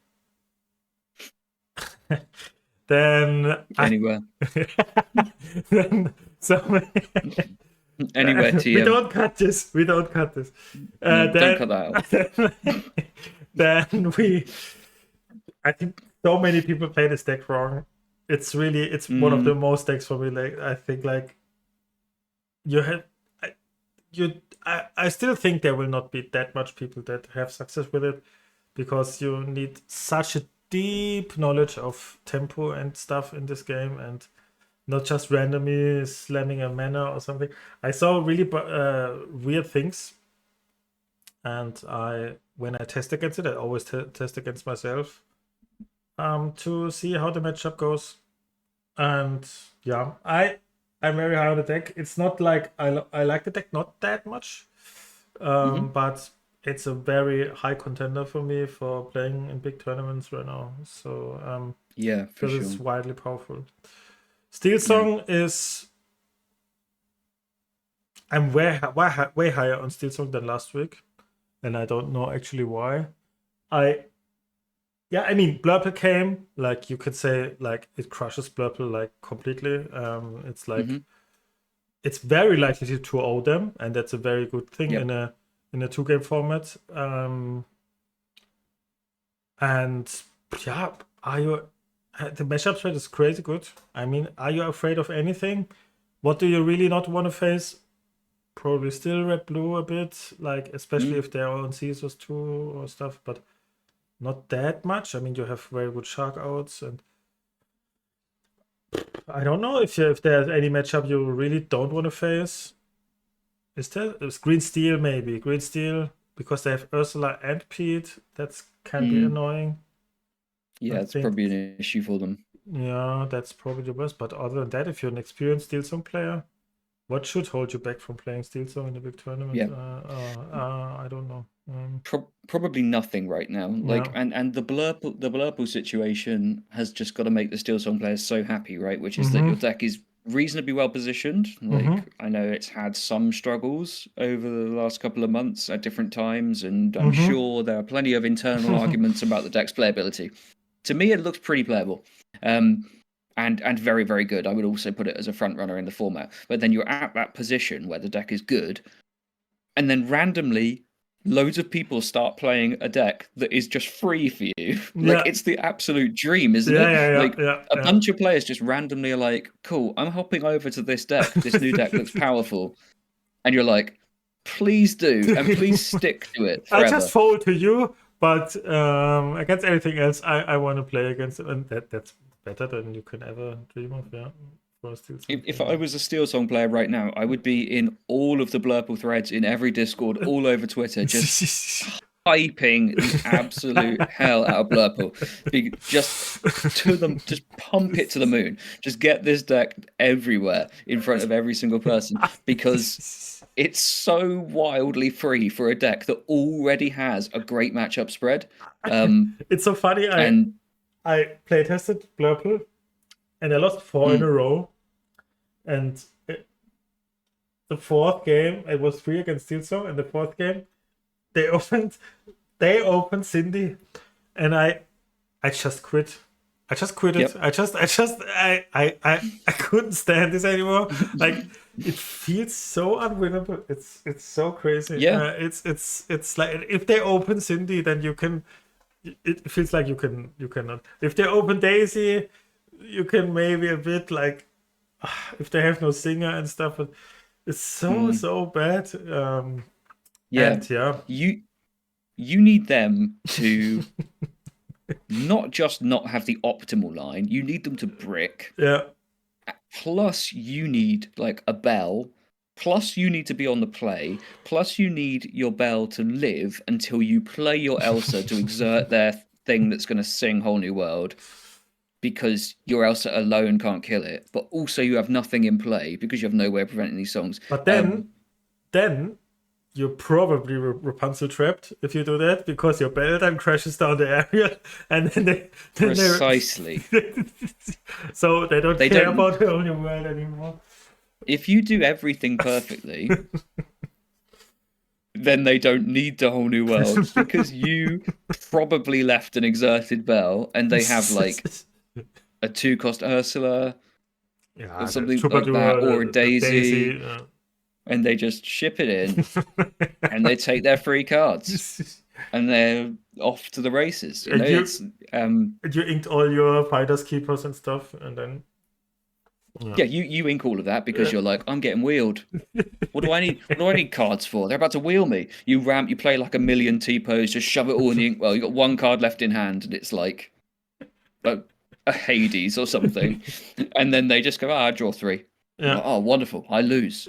Anywhere. Then so Anywhere, TM. we don't cut this. No, don't cut that out. Then I think so many people play this deck wrong. It's one of the most decks for me. Like I think like I still think there will not be that much people that have success with it, because you need such a deep knowledge of tempo and stuff in this game, and not just randomly slamming a mana or something. I saw really weird things, and when I test against it, I always test against myself to see how the matchup goes. And yeah, I'm very high on the deck. It's not like I like the deck not that much, but it's a very high contender for me for playing in big tournaments right now. So yeah, for sure. It's widely powerful. Steelsong is. I'm way higher on Steelsong than last week, and I don't know actually why. I mean, Blurple came, like you could say, like it crushes Blurple like completely. It's like it's very likely to 2-0 them, and that's a very good thing in a 2-game format. And yeah, the matchup spread is crazy good. I mean, are you afraid of anything? What do you really not want to face? Probably still Red Blue a bit, like especially if they're on Caesars too or stuff, but not that much. I mean, you have very good shark outs, and I don't know if there's any matchup you really don't want to face. Is there? It's Green Steel, maybe. Green Steel, because they have Ursula and Pete. That can be annoying. Yeah, it's probably an issue for them. Yeah, that's probably the worst. But other than that, if you're an experienced Steelsong player, what should hold you back from playing Steelsong in a big tournament? Yeah. I don't know. Probably nothing right now. Like, and the Blurple situation has just got to make the Steelsong players so happy, right? Which is that your deck is reasonably well positioned. Like, I know it's had some struggles over the last couple of months at different times, and I'm sure there are plenty of internal arguments about the deck's playability. To me, it looks pretty playable. And very, very good. I would also put it as a front runner in the format. But then you're at that position where the deck is good, and then randomly loads of people start playing a deck that is just free for you. Like, it's the absolute dream, isn't it? A bunch of players just randomly are like, cool, I'm hopping over to this deck. This new deck looks powerful. And you're like, please do, and please stick to it forever. I just fold to you, but against anything else, I want to play against it, and that's better than you can ever dream of. Yeah. If I was a Steelsong player right now, I would be in all of the Blurple threads in every Discord, all over Twitter, just hyping the absolute hell out of Blurple. Just pump it to the moon. Just get this deck everywhere in front of every single person, because it's so wildly free for a deck that already has a great matchup spread. It's so funny. I play tested Blurple, and I lost 4 in a row. And the fourth game, it was 3 against Steelsong, and the fourth game, they opened Cindy, and I just quit. I just quit it. Yep. I couldn't stand this anymore. Like it feels so unwinnable. It's so crazy. Yeah. It's like if they open Cindy, then you can. It feels like you cannot. If they open Daisy, you can maybe a bit like if they have no singer and stuff. But it's so bad. Yeah. And yeah, You need them to not just not have the optimal line, you need them to brick. yeah. Plus you need like a bell. Plus you need to be on the play. Plus you need your bell to live until you play your Elsa to exert their thing that's going to sing Whole New World. Because your Elsa alone can't kill it, but also you have nothing in play because you have no way of preventing these songs. But then you're probably Rapunzel trapped if you do that because your bell then crashes down the area and then Precisely. So they don't They care don't. about the only world anymore. If you do everything perfectly, then they don't need the Whole New World because you probably left an exerted bell and they have like a 2-cost Ursula Yeah, or the something like troubadour, that, or a the Daisy, Daisy. and they just ship it in and they take their free cards and they're off to the races. You know, And you it's you inked all your fighters keepers and stuff, and then yeah, you ink all of that because you're like, I'm getting wheeled. What do I need? What do I need cards for? They're about to wheel me. You ramp, you play like a million T-pose, just shove it all in the ink. Well, you got one card left in hand, and it's like a Hades or something. And then they just go, I draw 3. yeah. Like, oh, wonderful. I lose.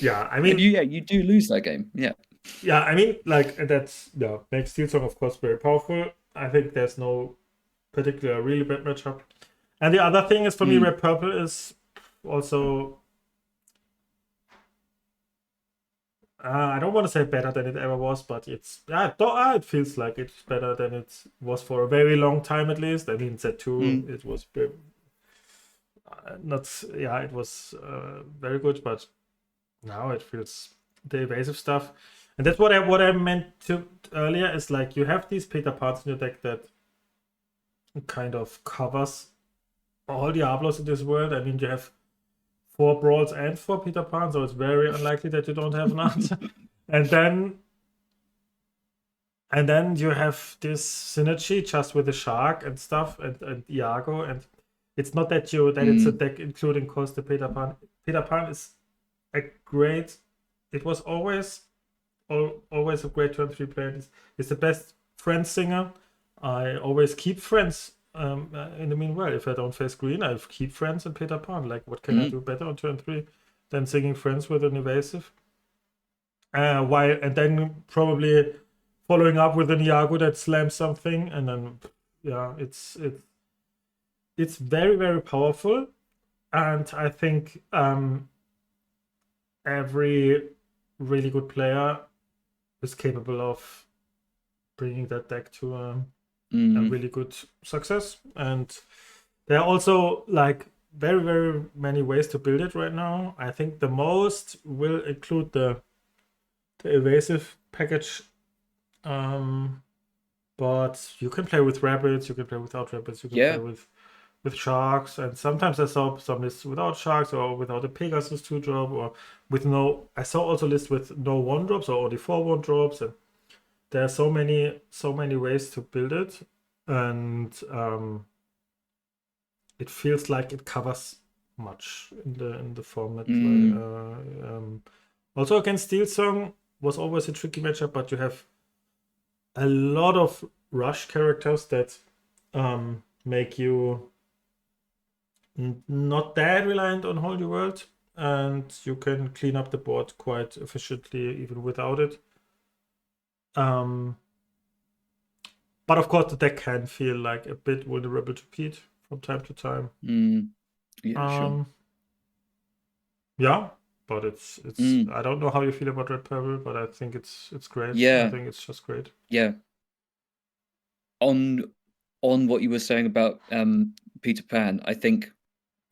Yeah, I And mean, you do lose that game. Yeah. yeah, I mean, like that's yeah makes Steelsong of course very powerful. I think there's no particular really bad matchup. And the other thing is for me, Red Purple is also I don't want to say better than it ever was, but it's it feels like it's better than it was for a very long time at least. I mean, Z2 it was not it was very good, but now it feels the evasive stuff. And that's what I meant to earlier is like you have these Peter Pans in your deck that kind of covers all Diablos in this world. I mean, you have 4 Brawls and 4 Peter Pan, so it's very unlikely that you don't have an answer. and then you have this synergy just with the Shark and stuff and Iago, and it's not that it's a deck including cost the Peter Pan. Peter Pan is a great. It was always a great turn 3 player. It's the best friend singer. I always keep friends. In the meanwhile, if I don't face green, I keep friends and Peter Pan. Like, what can I do better on turn 3 than singing friends with an evasive? And then probably following up with an Iago that slams something, and then it's very very powerful, and I think every really good player is capable of bringing that deck to a really good success. And there are also like very very many ways to build it right now. I think the most will include the evasive package, but you can play with rabbits, you can play without rabbits, you can play with sharks, and sometimes I saw some lists without sharks or without a Pegasus 2-drop, or with no. I saw also lists with no 1-drops or only 4 1-drops, and there are so many ways to build it, and it feels like it covers much in the format. Also against Steelsong was always a tricky matchup, but you have a lot of rush characters that make you not that reliant on Whole New World, and you can clean up the board quite efficiently even without it. But of course, the deck can feel like a bit vulnerable to Pete from time to time. Sure. Yeah, but it's I don't know how you feel about Red Purple, but I think it's great. Yeah. I think it's just great. Yeah. On what you were saying about Peter Pan, I think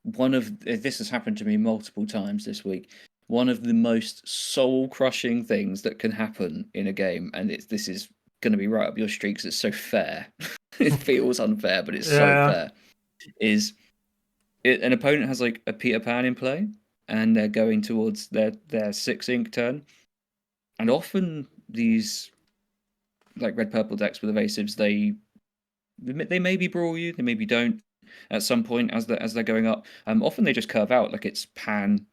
this has happened to me multiple times this week. One of the most soul-crushing things that can happen in a game, and this is going to be right up your street because it's so fair, it feels unfair, but it's so Yeah. fair. An opponent has like a Peter Pan in play, and they're going towards their 6 ink turn, and often these like red purple decks with evasives, they maybe brawl you, they maybe don't at some point as they're going up. Often they just curve out, like it's Pan,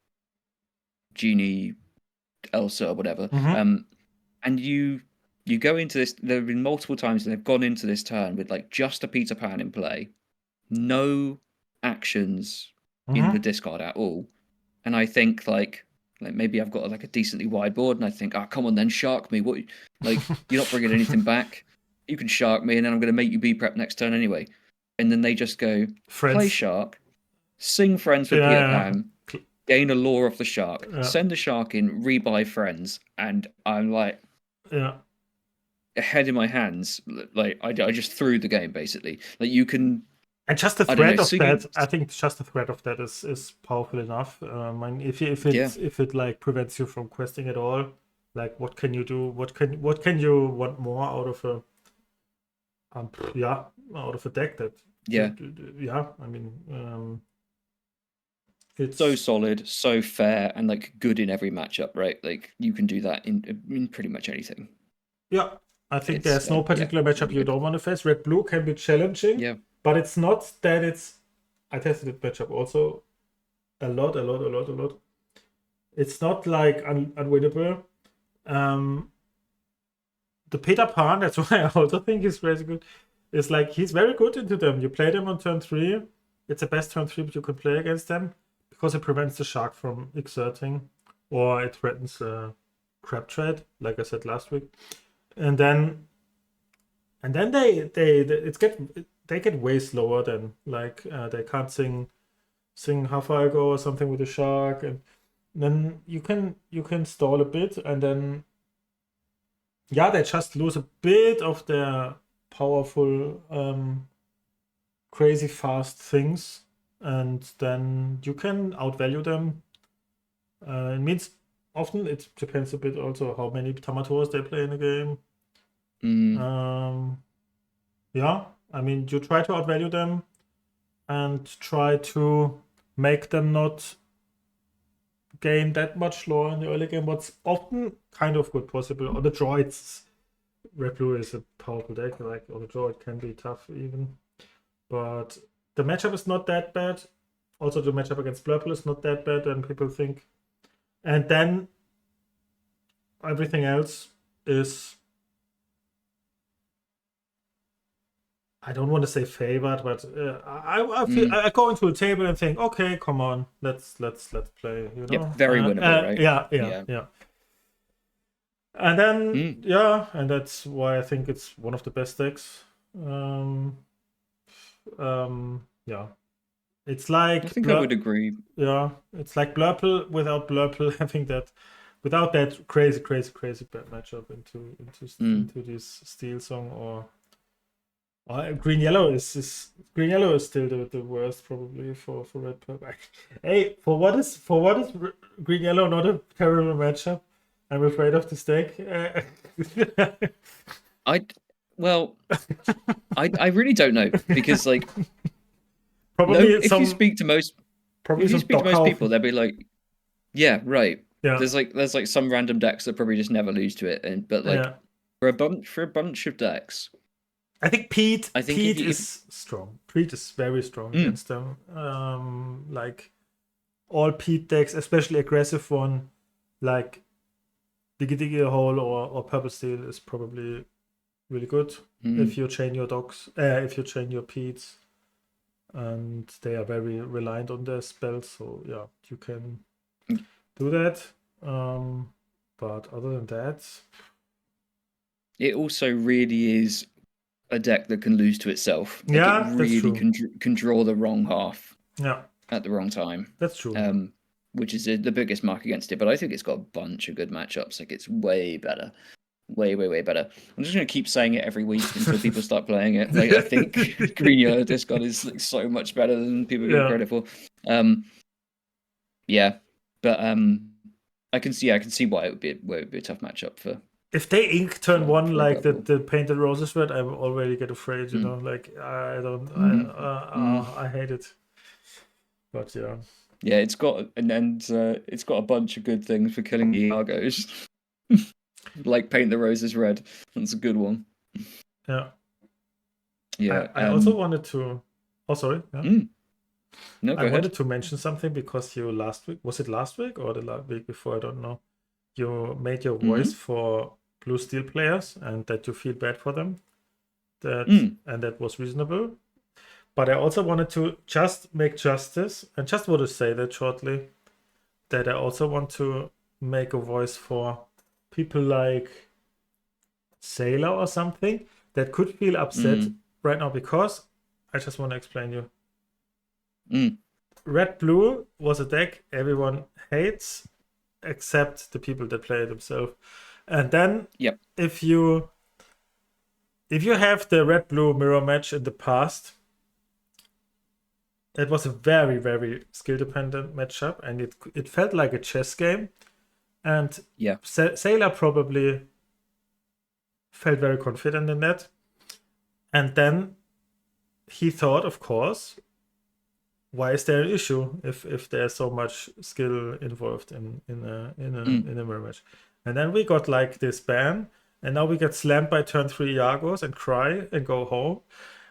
Genie, Elsa, or whatever. Mm-hmm. And you go into this. There have been multiple times they've gone into this turn with like just a Peter Pan in play, no actions in the Mm-hmm. discard at all. And I think like maybe I've got like a decently wide board, and I think, oh come on, then shark me. What, like you're not bringing anything back. You can shark me, and then I'm going to make you be prep next turn anyway. And then they just go play Friends. shark, sing friends with Peter Yeah. Pan, gain a lore of the shark, Yeah. send the shark in, rebuy friends, and I'm like Yeah. head in my hands. Like I just threw the game basically. Like you can, And just the I don't know, threat of that, singing. I think just the threat of that is powerful enough. And Yeah, if it like prevents you from questing at all, like what can you do? What can you want more out of a yeah, out of a deck that yeah. yeah, I mean it's So solid, so fair, and like good in every matchup, right? Like you can do that in pretty much anything. yeah. I think It's there's no yeah, particular matchup really you good. don't want to face. Red blue can be challenging, Yeah. but it's not that it's. I tested the matchup also a lot, a lot. It's not like unwinnable. Um, the Peter Pan, that's why I also think he's very good. Is like he's very good into them. You play them on turn 3. It's the best turn 3 you can play against them because it prevents the shark from exerting, or it threatens crab trade, like I said last week. And then they get way slower. Then like they can't sing how far I go or something with the shark, and then you can stall a bit, and then yeah, they just lose a bit of their powerful, crazy fast things, and then you can outvalue them. It means often it depends a bit also how many Tamatoas they play in a game. Mm. Yeah, I mean you try to outvalue them and try to make them not gain that much lore in the early game. What's often kind of good possible. Or the droids. Red blue is a powerful deck, like on the droid can be tough even. But the matchup is not that bad. Also, the matchup against Blurple is not that bad, and people think. And then everything else is. I don't want to say favored, but I feel I go into a table and think, okay, come on, let's play. You Yep, know, very winnable, right? yeah. And then Mm. yeah, and that's why I think it's one of the best decks. Yeah, it's I like think I would agree. yeah, it's like Blurple without Blurple having that, without that crazy bad matchup Mm. into this Steelsong green yellow green yellow is still the worst probably for red purple. Hey, for what is green yellow not a terrible matchup? I'm afraid of this deck. I well, I really don't know because like no, probably if you some speak to most people, Dockhaufen. they'll be like, yeah, right. Yeah, There's like some random decks that probably just never lose to it, and but like yeah. for a bunch of decks, I think I think Pete if is strong. Pete is very strong mm, against them. Like all Pete decks, especially aggressive one, like Diggy Diggy Hole or Purple Steel is probably really good mm, if you chain your dogs, if you chain your Pete's, and they are very reliant on their spells. So yeah, you can mm. do that. But other than that, It also really is a deck that can lose to itself. Like it yeah, that's really true. can draw the wrong half Yeah, at the wrong time. that's true. Yeah. Which is the biggest mark against it. But I think it's got a bunch of good matchups. Like it's way better, way better. I'm just gonna keep saying it every week until people start playing it. Like I think Green Yellow Discard is like so much better than people give it Yeah. credit for. Yeah, but I can see why it would be a tough matchup for if they ink turn one for a like couple. the painted roses red, I already get afraid. You know, like I don't, I hate it. But yeah, Yeah, it's got it's got a bunch of good things for killing the Argos. Like paint the roses red. That's a good one. yeah. Yeah. I also wanted to. Oh, sorry. Yeah. No, I go ahead. wanted to mention something because you last week, was it last week or the week before? I don't know. You made your voice for Blue Steel players and that you feel bad for them. And that was reasonable. But I also wanted to just make justice and just want to say that shortly that I also want to make a voice for people like Sailor or something that could feel upset right now because I just want to explain you. Red Blue was a deck everyone hates except the people that play it themselves. And then if you have the Red Blue mirror match in the past, it was a very, very skill dependent matchup and it felt like a chess game. And Sailor probably felt very confident in that. And then he thought, of course, why is there an issue if there's so much skill involved in a mirror match? And then we got like this ban, and now we get slammed by turn 3 Yagos and cry and go home.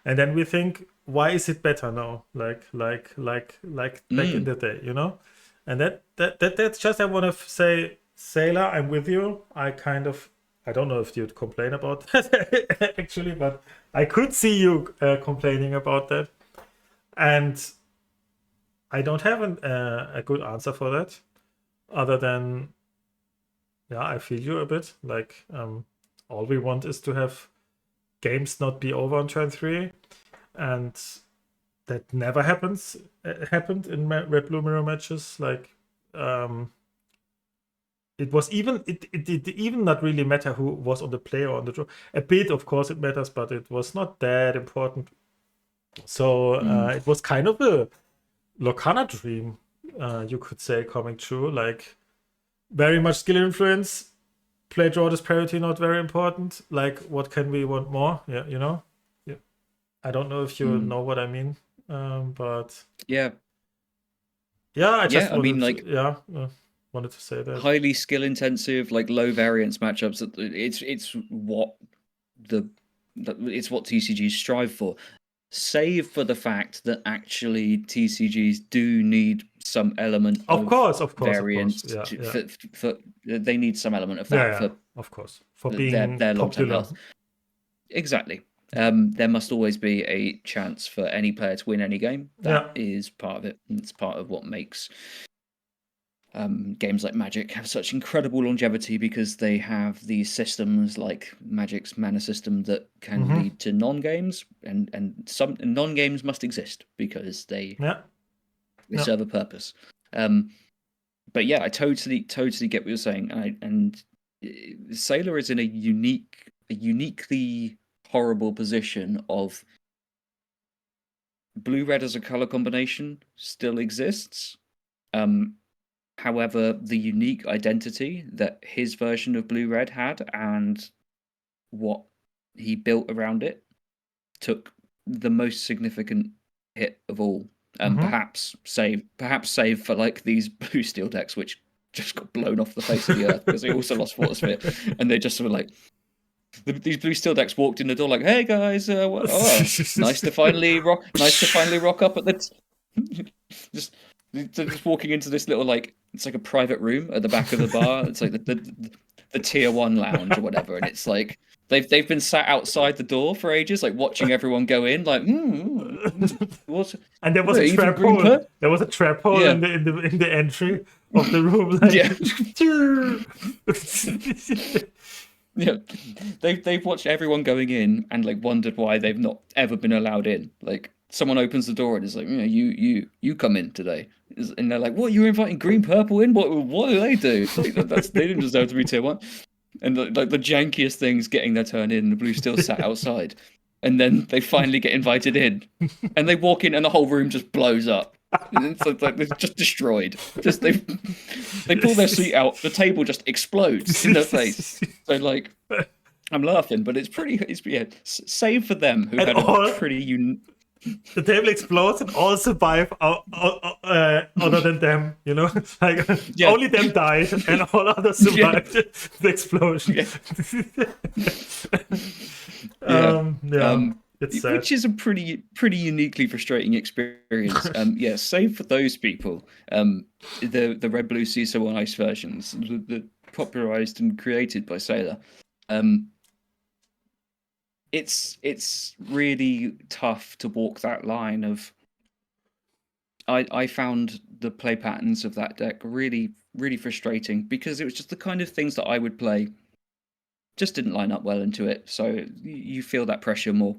And then we think, why is it better now? Like back in the day, you know? And that's just I want to say, Sailor, I'm with you. I don't know if you'd complain about that actually, but I could see you complaining about that. And I don't have a good answer for that, other than, yeah, I feel you a bit. Like, all we want is to have games not be over on turn 3, and that never happened in Red Blue mirror matches. Like, it was even it did even not really matter who was on the play or on the draw. A bit, of course, it matters, but it was not that important. So it was kind of a Lorcana dream, you could say, coming true. Like, very much skill influence, play draw disparity not very important. Like, what can we want more? Yeah, you know. Yeah, I don't know if you know what I mean, but yeah, I just I mean, like, wanted to say that. Highly skill intensive, like low variance matchups. It's what TCGs strive for. Save for the fact that actually TCGs do need some element of variance. For they need some element of that for of course, for being their long-term popular. health. Exactly. There must always be a chance for any player to win any game. That is part of it. It's part of what makes games like Magic have such incredible longevity, because they have these systems like Magic's mana system that can lead to non-games, and some non-games must exist because they serve a purpose. But yeah, I totally get what you're saying, and Sailor is in a uniquely horrible position of blue-red as a color combination still exists. However, the unique identity that his version of Blue-Red had and what he built around it took the most significant hit of all. Perhaps save for like these blue steel decks, which just got blown off the face of the earth because they also lost Water and they just were like, these blue steel decks walked in the door like, "Hey guys, nice to finally rock up at the." Just walking into this little, like, it's like a private room at the back of the bar. It's like the tier 1 lounge or whatever, and it's like they've been sat outside the door for ages, like watching everyone go in, like, what? And there was a trap hole. There was a trap hole in the entry of the room. Like, they've watched everyone going in and like wondered why they've not ever been allowed in. Like, someone opens the door and it's like, you come in today, and they're like, what? You're inviting green purple in? What do they do? Like, they didn't deserve to be tier 1. And the jankiest things getting their turn in. The blue still sat outside, and then they finally get invited in, and they walk in and the whole room just blows up. It's like they're just destroyed. Just they pull their seat out, the table just explodes in their face. So like I'm laughing, but it's yeah. Save for them who And had a all pretty the table explodes and all survive other than them, you know? Like yeah only them died and all others yeah survived the explosion. yeah yeah. Yeah, it's sad. Which is a pretty uniquely frustrating experience. Yeah, save for those people. The red blue CISO on ice versions, the popularized and created by Sailor. Um, it's really tough to walk that line of. I found the play patterns of that deck really frustrating because it was just the kind of things that I would play just didn't line up well into it. So you feel that pressure more.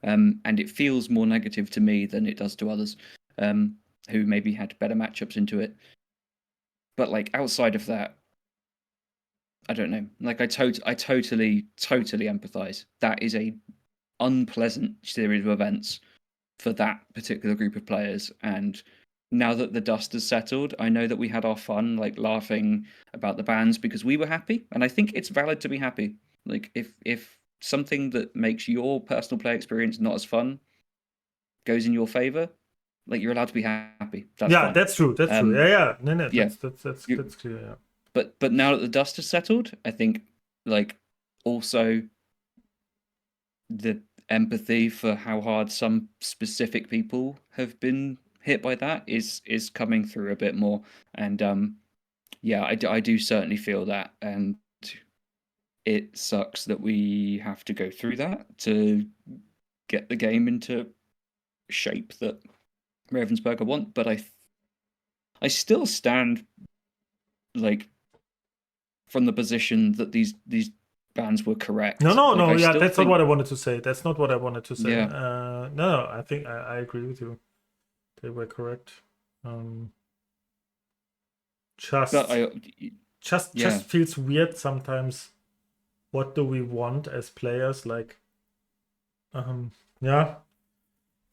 And it feels more negative to me than it does to others who maybe had better matchups into it. But like outside of that, I don't know. Like I totally empathize. That is a unpleasant series of events for that particular group of players. And now that the dust has settled, I know that we had our fun, like laughing about the bans because we were happy, and I think it's valid to be happy. Like if something that makes your personal play experience not as fun goes in your favor, like you're allowed to be happy. That's Yeah, fine. that's true. That's true. Yeah, yeah. No, Yeah. that's clear. Yeah. But now that the dust has settled, I think like also the empathy for how hard some specific people have been hit by that is coming through a bit more. And yeah, I do certainly feel that, and it sucks that we have to go through that to get the game into shape that Ravensburger want. But I still stand like from the position that these bans were correct. No, Like no. I Yeah, still that's not think what I wanted to say. That's not what I wanted to say. yeah No, I think I agree with you. They were correct. but Just, I yeah just feels weird sometimes. What do we want as players? Like, yeah,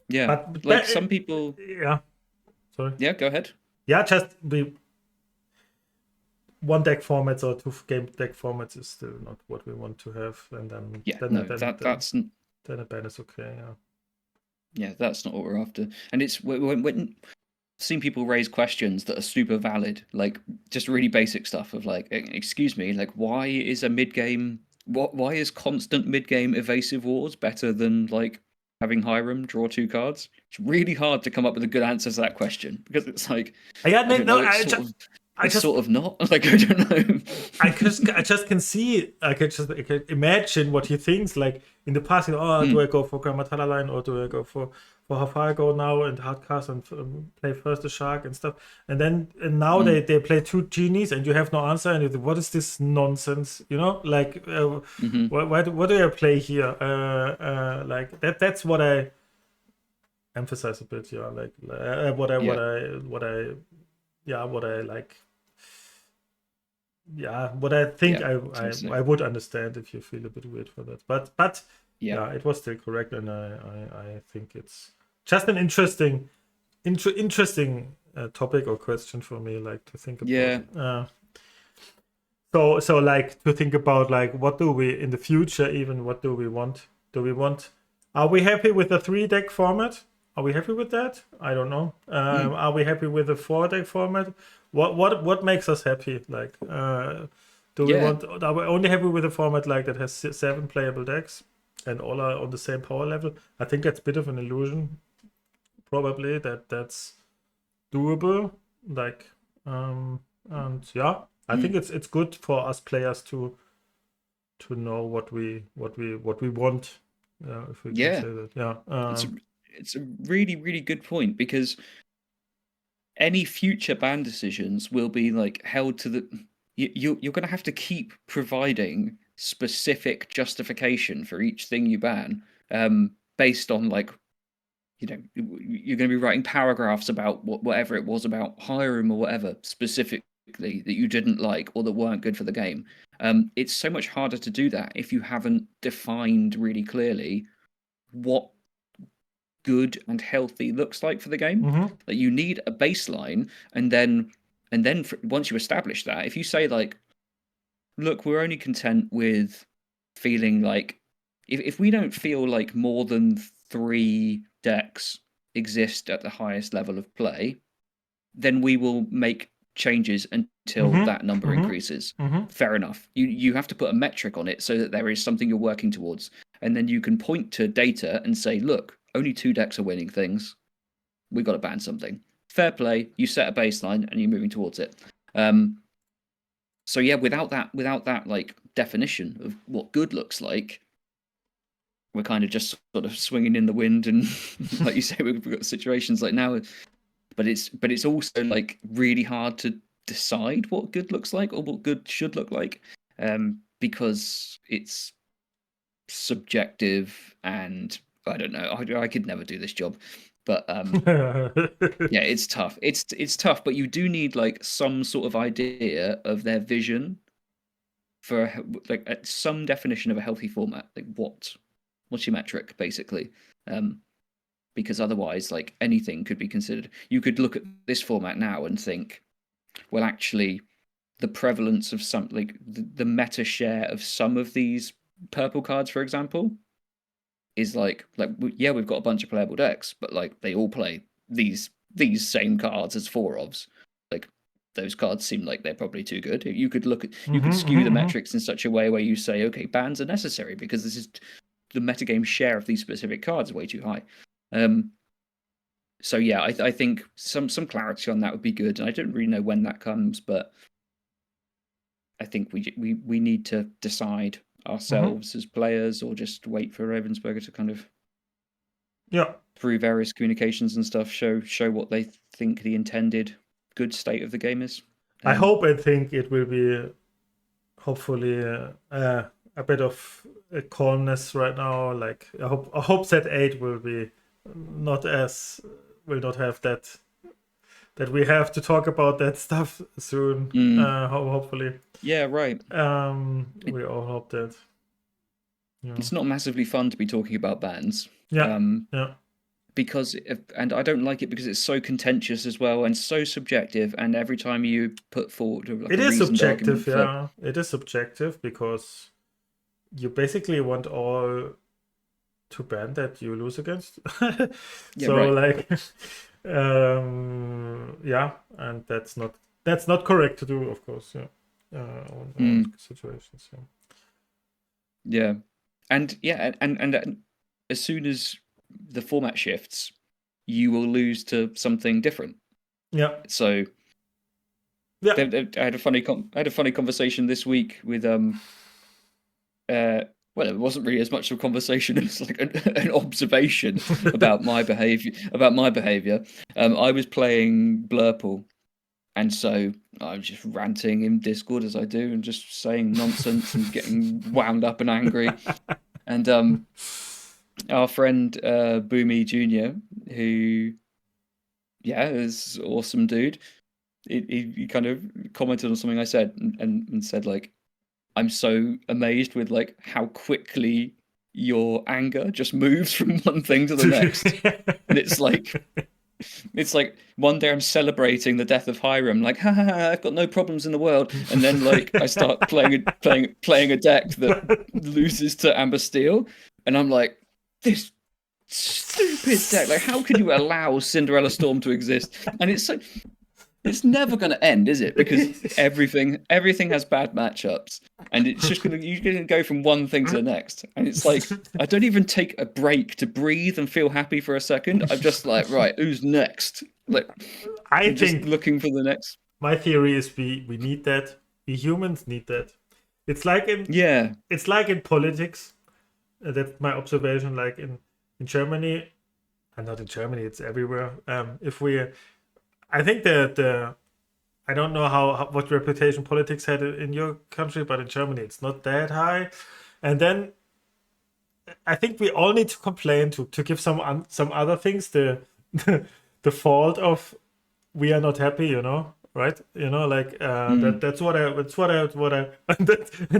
yeah like but some people yeah. Sorry. yeah go ahead. Yeah, just we one deck formats or two game deck formats is still not what we want to have, and Yeah, no, then a ban is okay. Yeah. yeah, that's not what we're after. And it's when seen people raise questions that are super valid, like just really basic stuff of like, excuse me, like why is a mid game why is constant mid game evasive wars better than like having Hiram draw 2 cards? It's really hard to come up with a good answer to that question because it's like Yeah, I don't no, know, I it's just sort of not like I don't know. I just can see I can imagine what he thinks like in the past. Oh, do I go for Grammatala line or do I go for how far I go now and hardcast and play first the shark and stuff? And now they play 2 genies and you have no answer and you think, what is this nonsense? You know, like what do I play here? Like that's what I emphasize a bit. Yeah, like what I like. Yeah, what I think Yeah, I would understand if you feel a bit weird for that, but yeah, it was still correct, and I think it's just an interesting topic or question for me, like to think about. yeah. So like to think about like what do we in the future even what do we want? Are we happy with the 3 deck format? Are we happy with that? I don't know. Are we happy with the 4 deck format? What makes us happy? Like, do we want? Are we only happy with a format like that has 7 playable decks and all are on the same power level? I think that's a bit of an illusion. Probably that's doable. Like, and yeah, I think it's good for us players to know what we want. If we can say that. Yeah. It's a really good point because any future ban decisions will be like held to the you're going to have to keep providing specific justification for each thing you ban based on like you're going to be writing paragraphs about whatever it was about Hiram or whatever specifically that you didn't like or that weren't good for the game. It's so much harder to do that if you haven't defined really clearly what good and healthy looks like for the game. Mm-hmm. Like you need a baseline, and then once you establish that, if you say like, look, we're only content with feeling like if we don't feel like more than 3 decks exist at the highest level of play, then we will make changes until Mm-hmm. that number Mm-hmm. increases. Mm-hmm. Fair enough. You have to put a metric on it so that there is something you're working towards, and then you can point to data and say, look, only 2 decks are winning things. We've got to ban something. Fair play. You set a baseline and you're moving towards it. So yeah, without that like definition of what good looks like, we're kind of just sort of swinging in the wind, and like you say, we've got situations like now, but it's also like really hard to decide what good looks like or what good should look like, because it's subjective, and I don't know. I could never do this job, but yeah, it's tough. It's tough, but you do need like some sort of idea of their vision for like some definition of a healthy format. Like what's your metric basically? Because otherwise, like anything could be considered. You could look at this format now and think, well, actually, the prevalence of some like the meta share of some of these purple cards, for example, is like yeah, we've got a bunch of playable decks, but like they all play these same cards as 4-ofs. Like those cards seem like they're probably too good. You could skew the metrics in such a way where you say, okay, bans are necessary because this is the metagame share of these specific cards is way too high. So yeah, I think some clarity on that would be good, and I don't really know when that comes, but I think we need to decide ourselves as players, or just wait for Ravensburger to kind of through various communications and stuff show what they think the intended good state of the game is. I hope and think it will be hopefully a bit of calmness right now. Like I hope set 8 will not have that we have to talk about that stuff soon. Hopefully. Yeah, right. We all hope that. Yeah. It's not massively fun to be talking about bans. Yeah. Because and I don't like it because it's so contentious as well and so subjective. And every time you put forward, like, it is subjective. Yeah, it is subjective because you basically want all to ban that you lose against. So right. Like, yeah, and that's not correct to do, of course. Yeah, on situations. Yeah, and as soon as the format shifts, you will lose to something different. Yeah. So yeah, I had a funny conversation this week with well, it wasn't really as much of a conversation as like an observation about my behavior. I was playing Blurple, and so I was just ranting in Discord as I do, and just saying nonsense and getting wound up and angry. And our friend Boomy Jr., who is an awesome dude, he kind of commented on something I said and said like, I'm so amazed with like how quickly your anger just moves from one thing to the next. And it's like one day I'm celebrating the death of Hiram, like, I've got no problems in the world, and then like I start playing a deck that loses to Amber Steel, and I'm like, this stupid deck, like how could you allow Cinderella Storm to exist? And it's never going to end, is it? Because everything has bad matchups, and it's just you're going to go from one thing to the next. And it's like, I don't even take a break to breathe and feel happy for a second. I'm just like, right, who's next? Like, I'm think looking for the next. My theory is we need that. We humans need that. It's like in politics. That's my observation. Like in Germany, and not in Germany, it's everywhere. I think that I don't know what reputation politics had in your country, but in Germany it's not that high. And then I think we all need to complain to give some other things the fault of we are not happy, right? Like that's what I and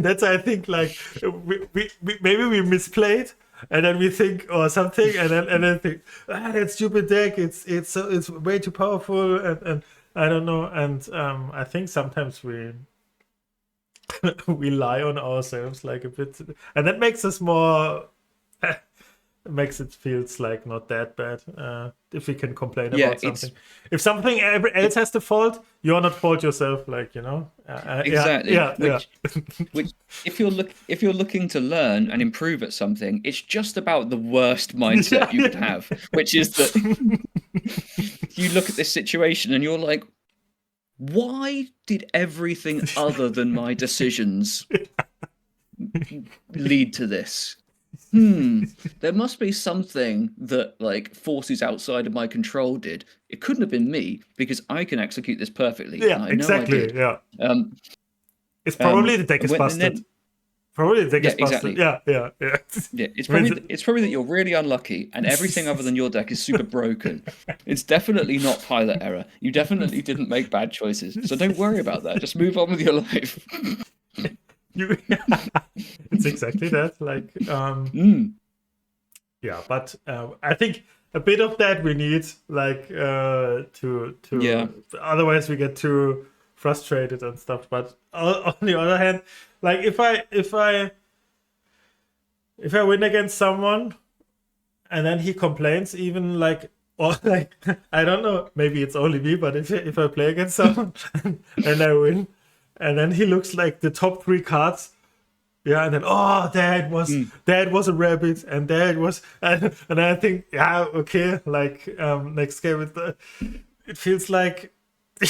that's I think like we maybe we misplayed and then we think or something, and then think, that stupid deck, it's way too powerful, and I don't know, and I think sometimes we we lie on ourselves like a bit, and that makes us more. Makes it feels like not that bad if we can complain about something. If something else has the fault, you're not fault yourself, like, you know. Exactly. Yeah. Which if you're looking to learn and improve at something, it's just about the worst mindset you could have, which is that you look at this situation and you're like, why did everything other than my decisions lead to this? There must be something that like forces outside of my control did. It couldn't have been me because I can execute this perfectly. Yeah, and I exactly. Know I did. It's probably the deck is busted. Probably the deck is busted. Exactly. Yeah. It's probably that you're really unlucky and everything other than your deck is super broken. It's definitely not pilot error. You definitely didn't make bad choices. So don't worry about that. Just move on with your life. It's exactly that. Like, yeah, but I think a bit of that we need, like, to otherwise we get too frustrated and stuff. But on the other hand, like if I win against someone and then he complains, even like, or like, I don't know, maybe it's only me, but if I play against someone and I win, and then he looks like the top 3 cards. Yeah, and then that was a rabbit, and that was, and I think, yeah, okay, like next game it feels like,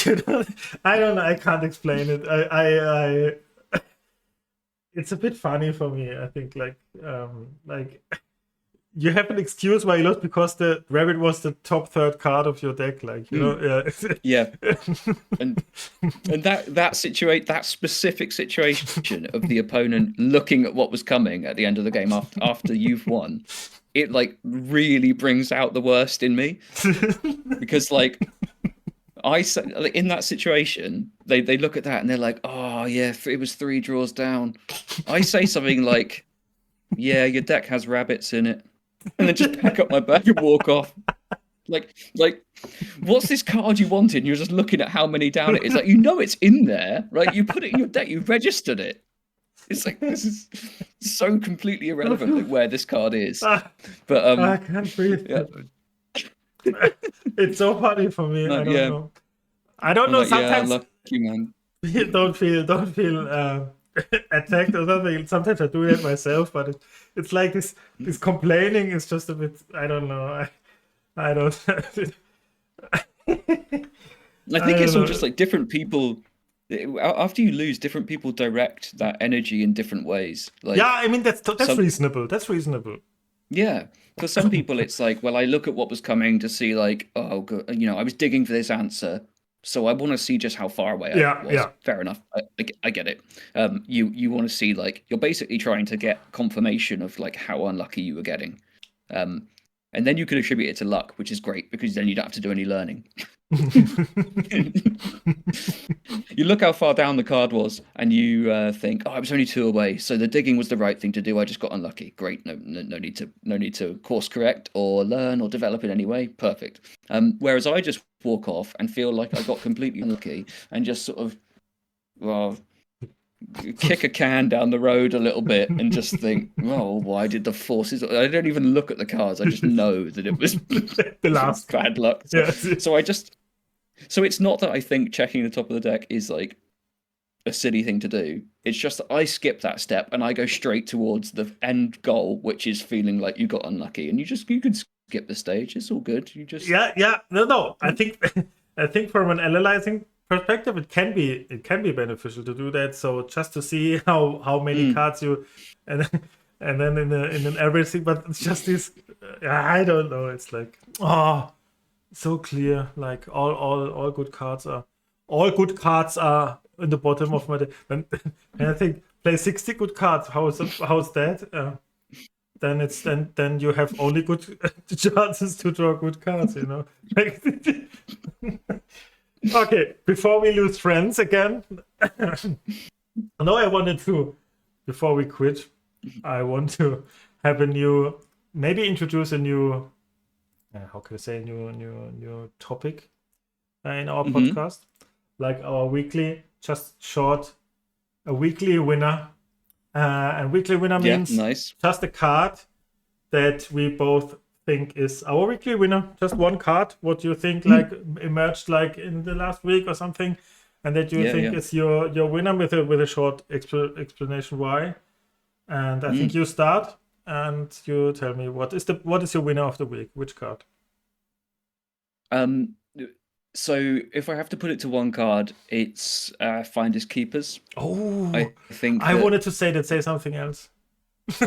you know, I don't know, I can't explain it. I it's a bit funny for me. I think like you have an excuse why you lost because the rabbit was the top 3rd card of your deck, like, you know. Yeah. and that specific situation of the opponent looking at what was coming at the end of the game after you've won, it like really brings out the worst in me. Because like in that situation, they look at that and they're like, oh yeah, it was 3 draws down. I say something like, yeah, your deck has rabbits in it. And then just pack up my bag and walk off. Like, what's this card you wanted? And you're just looking at how many down it is. Like, you know it's in there, right? You put it in your deck, you registered it. It's like, this is so completely irrelevant, like, where this card is. But I can't breathe. Yeah. It's so funny for me. I don't know. I don't know. Like, sometimes lucky man. don't feel attacked or something. Sometimes I do it myself, but it's like this complaining is just a bit, I don't know. I don't. I think it's all just like different people. After you lose, different people direct that energy in different ways. Like, yeah, I mean that's reasonable. That's reasonable. Yeah, for some people it's like, well, I look at what was coming to see, like, oh, good, you know, I was digging for this answer, so I want to see just how far away I was. Yeah. Fair enough. I get it. You want to see, like, you're basically trying to get confirmation of like how unlucky you were getting. And then you can attribute it to luck, which is great because then you don't have to do any learning. You look how far down the card was and you think, I was only 2 away, so the digging was the right thing to do. I just got unlucky. Great. No need to course correct or learn or develop in any way. Perfect. Whereas I just walk off and feel like I got completely unlucky and just sort of, well, kick a can down the road a little bit and just think, well, why did the forces? I don't even look at the cards. I just know that it was the last bad luck. So it's not that I think checking the top of the deck is like a silly thing to do. It's just that I skip that step and I go straight towards the end goal, which is feeling like you got unlucky, and you can skip the stage. It's all good. You just no. I think from an analyzing perspective, it can be beneficial to do that. So just to see how many cards you and then in an everything, but it's just this. I don't know. It's like so clear. Like all good cards are in the bottom of my deck. And I think play 60 good cards. How's that? Then you have only good chances to draw good cards. You know. Okay, before we lose friends again, before we quit, I want to have a new, maybe introduce a new, how can I say, new topic in our podcast, like our weekly, just short, a weekly winner. And weekly winner means nice. just a card that we both think is our weekly winner. Just one card. What do you think like emerged like in the last week or something, and that you think is your winner with a short explanation why. And I think you start and you tell me what is your winner of the week? Which card? So if I have to put it to one card, it's Finders Keepers. Oh, I think I wanted to say something else. Was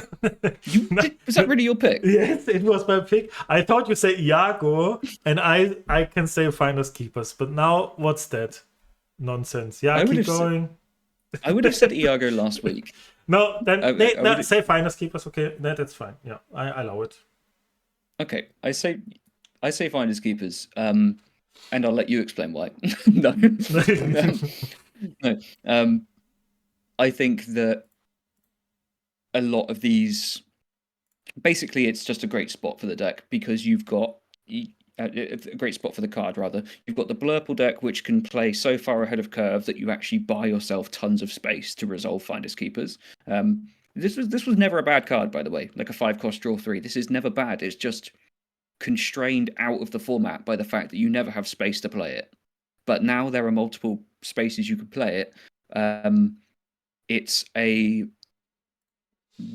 that really your pick? Yes, it was my pick. I thought you say Iago, and I can say Finders Keepers, but now what's that nonsense? Yeah, keep going. I would have said Iago last week. No, then say Finders Keepers. Okay, that's fine. Yeah, I allow it. Okay, I say Finders Keepers. And I'll let you explain why. No. No. I think that a lot of these, basically, it's just a great spot for the deck because you've got a great spot for the card, rather. You've got the Blurple deck, which can play so far ahead of curve that you actually buy yourself tons of space to resolve Finders Keepers. This was never a bad card, by the way. Like a 5-cost draw 3. This is never bad. It's just constrained out of the format by the fact that you never have space to play it. But now there are multiple spaces you can play it. It's a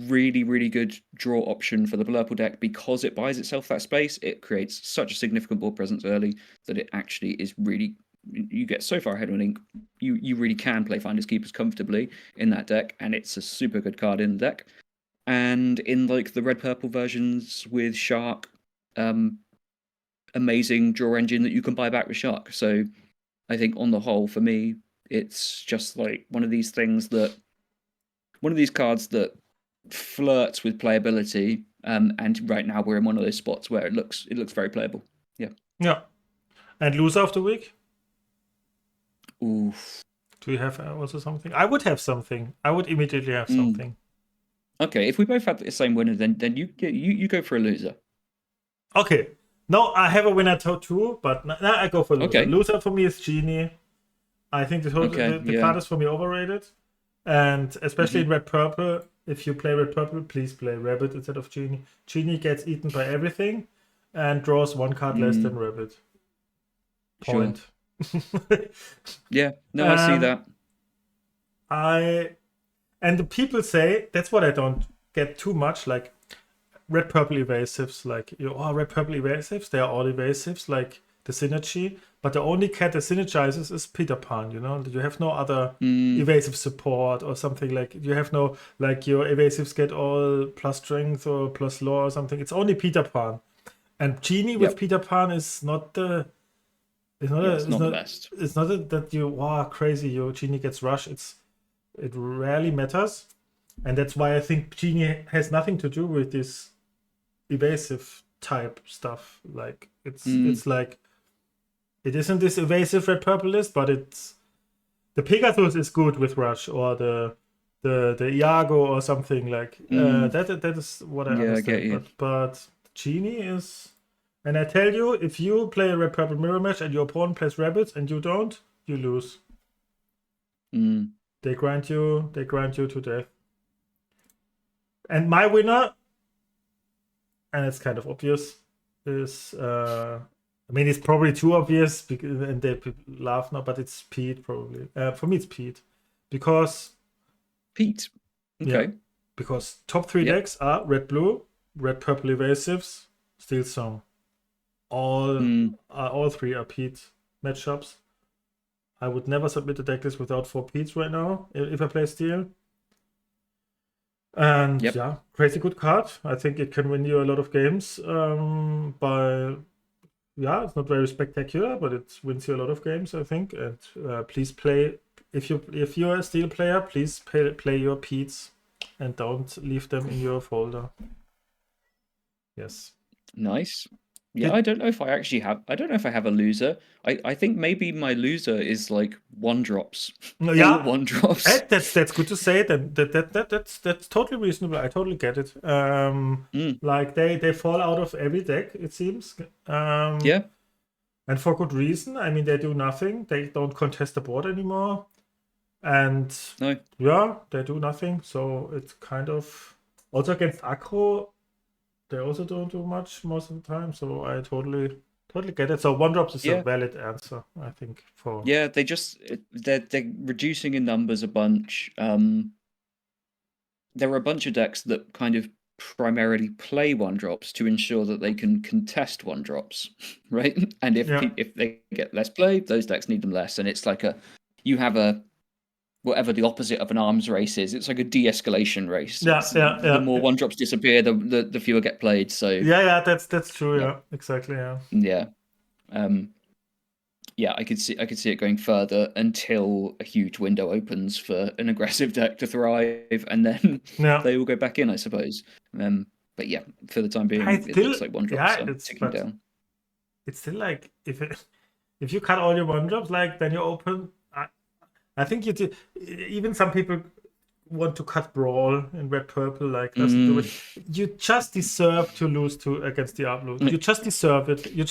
really, really good draw option for the Blurple deck because it buys itself that space. It creates such a significant board presence early that it actually is really, you get so far ahead on ink, you really can play Finders Keepers comfortably in that deck, and it's a super good card in the deck. And in like the red-purple versions with Shark, amazing draw engine that you can buy back with Shark. So I think on the whole, for me, it's just like one of these cards that flirts with playability. And right now we're in one of those spots where it looks very playable. Yeah. And loser of the week? Oof. Do you have also something? I would have something. I would immediately have something. Okay, if we both have the same winner, then you go for a loser. Okay. No, I have a winner too, but I go for loser. Okay. Loser for me is Genie. I think the card is for me overrated. And especially in red purple, if you play red purple, please play Rabbit instead of Genie. Genie gets eaten by everything and draws one card less than Rabbit. Point. Sure. Yeah, no, I see that. And the people say, that's what I don't get too much, like red purple evasives, like red purple evasives, they are all evasives, like the synergy, but the only cat that synergizes is Peter Pan. You have no other evasive support or something, like you have no, like your evasives get all plus strength or plus lore or something. It's only Peter Pan, and Genie with Peter Pan is not the the best. It's not that you crazy, your Genie gets rush. It rarely matters, and that's why I think Genie has nothing to do with this evasive type stuff. Like it's like it isn't this evasive red purple list, but it's the Pegasus is good with rush, or the Iago or something like that is what I understand. But Genie is, and I tell you, if you play a red purple mirror match and your opponent plays rabbits and you don't, you lose. They grind you to death. And my winner, and it's kind of obvious, is it's probably too obvious, and they laugh now, but it's Pete probably. For me, it's Pete, because Pete. Okay. Yeah, because top 3 decks are red blue, red purple evasives, Steelsong. All 3 are Pete matchups. I would never submit a decklist without 4 Pete's right now if I play Steel. And crazy good card. I think it can win you a lot of games. It's not very spectacular, but it wins you a lot of games, I think. And please play, if you're a Steel player, please play your Pete's and don't leave them in your folder. Yes. Nice. Yeah, I don't know if I actually have. I don't know if I have a loser. I think maybe my loser is like one drops, No, all yeah, one drops. that's good to say. That's totally reasonable. I totally get it. Mm, Like they fall out of every deck, it seems. yeah, And for good reason. I mean, they do nothing. They don't contest the board anymore, and no, yeah, they do nothing. So it's kind of also against aggro. They also don't do much most of the time. So I totally get it. So one drops is a yeah, valid answer, I think. For yeah. They're reducing in numbers a bunch. There are a bunch of decks that kind of primarily play one drops to ensure that they can contest one drops, right? And yeah, if they get less play, those decks need them less, and it's like you have a whatever the opposite of an arms race is. It's like a de-escalation race. yeah, It's yeah, the yeah, more one drops disappear, the fewer get played. So yeah. That's true. yeah, Yeah, exactly. Yeah, yeah, um, yeah. I could see it going further until a huge window opens for an aggressive deck to thrive, and then yeah. they will go back in, I suppose. But yeah, for the time I being, it still, looks like one drops yeah. are It's ticking but down. it's still like if you cut all your one drops, like then you open. I think you do. Even some people want to cut brawl in red purple, like doesn't do Mm. it. You just deserve to lose to against Diablo. You just deserve it. It's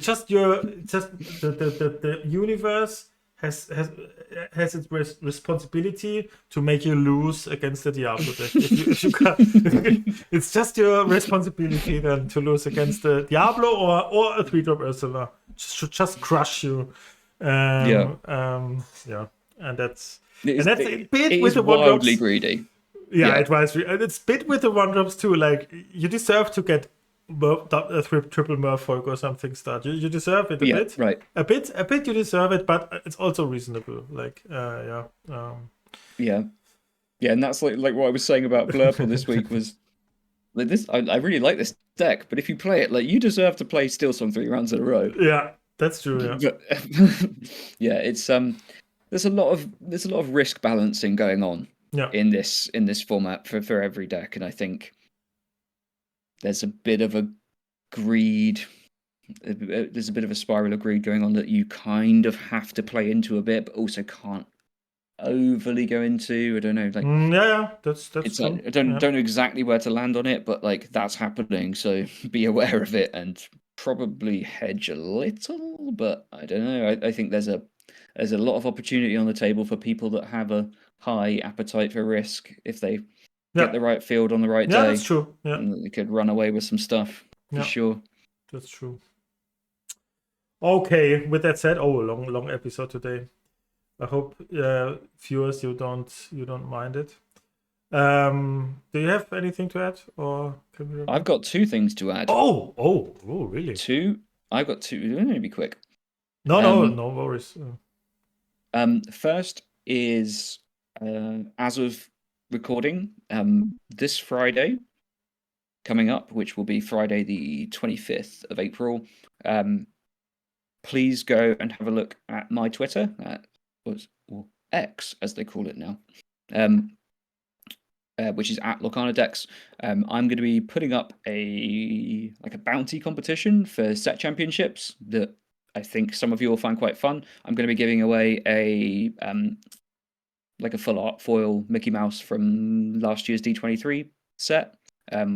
just the universe has its responsibility to make you lose against the Diablo deck. If you cut, it's just your responsibility then to lose against the Diablo or a 3-drop Ursula. Should just crush you. Yeah, Yeah, and that's a it bit with is the one wildly drops. greedy. Yeah, Yeah, it was, and it's bit with the one drops too. Like you deserve to get a triple Merfolk or something. Start you deserve it a yeah, bit, right. a bit. You deserve it, but it's also reasonable. Like yeah, Yeah, yeah, and that's like what I was saying about Blurple this week was like this. I really like this deck, but if you play it, like you deserve to play Steelsong 3 rounds in a row. yeah, that's true. Yeah, But yeah, it's there's a lot of risk balancing going on yeah, in this format for every deck, and I think there's a bit of a greed. There's a bit of a spiral of greed going on that you kind of have to play into a bit, but also can't overly go into. I don't know, like yeah, yeah. That's it's like true. I Yeah, don't know exactly where to land on it, but like that's happening, so be aware of it and probably hedge a little. But I don't know. I think there's a lot of opportunity on the table for people that have a high appetite for risk if they get yeah, the right field on the right yeah. That's day. true. Yeah, And they could run away with some stuff for yeah, sure. that's true. Okay, with that said, oh, long episode today. I hope viewers you don't mind it. Do you have anything to add, or can we? I've got two things to add. Oh, really? Two. I've got two. Let me be quick. No worries. First is as of recording, this Friday coming up, which will be Friday the 25th of April. Please go and have a look at my Twitter, or X as they call it now, which is at Lorcana Decks. I'm going to be putting up a bounty competition for set championships that I think some of you will find quite fun. I'm going to be giving away a full art foil Mickey Mouse from last year's D23 set,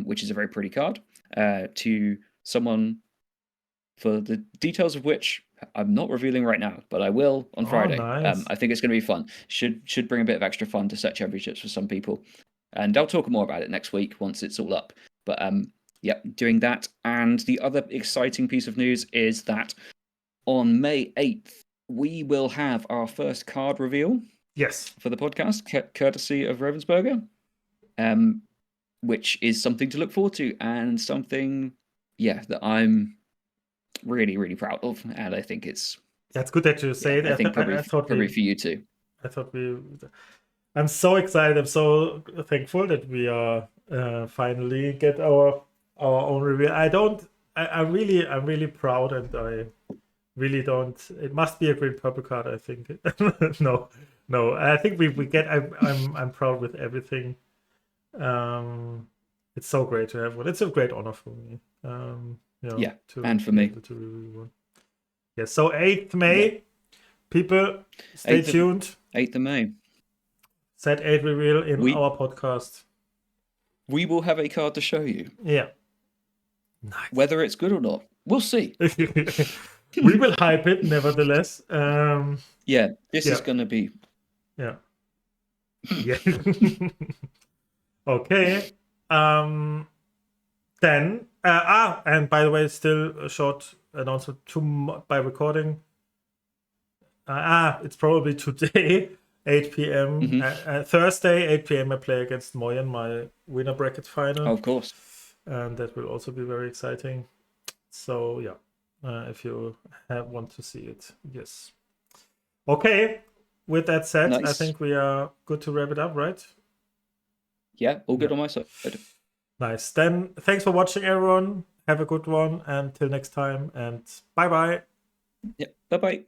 which is a very pretty card, to someone for the details of which I'm not revealing right now, but I will on Oh, Friday. nice. I think it's going to be fun. Should bring a bit of extra fun to set championships for some people, and I'll talk more about it next week once it's all up. But yeah, doing that. And the other exciting piece of news is that on May 8th we will have our first card reveal. Yes. For the podcast, courtesy of Ravensburger, which is something to look forward to and something, yeah, that I'm really, really proud of. And I think it's, That's good that you say yeah, it. I think I thought probably for you too. I thought we. I'm so excited. I'm so thankful that we are finally get our own review. I'm really proud, and I really don't. It must be a green purple card. I think. No. I think we get. I'm proud with everything. It's so great to have one. It's a great honor for me. Yeah, and for me. To review one. Yeah, so 8th May, people, stay tuned. 8th of May. Set 8 reveal in our podcast. We will have a card to show you. Yeah. Nice. Whether it's good or not, we'll see. We will hype it, nevertheless. Yeah, this is going to be... Yeah. Yeah. Okay. Then, and by the way, still a short announcement by recording. It's probably today, 8 p.m. Thursday, 8 p.m. I play against Moyen, my winner bracket final. Of course. And that will also be very exciting. So, yeah, if you want to see it, yes. Okay, with that said, nice. I think we are good to wrap it up, right? Yeah, all good on my side. Nice. Then, thanks for watching, everyone. Have a good one. Until next time, and bye-bye. Yeah, bye-bye.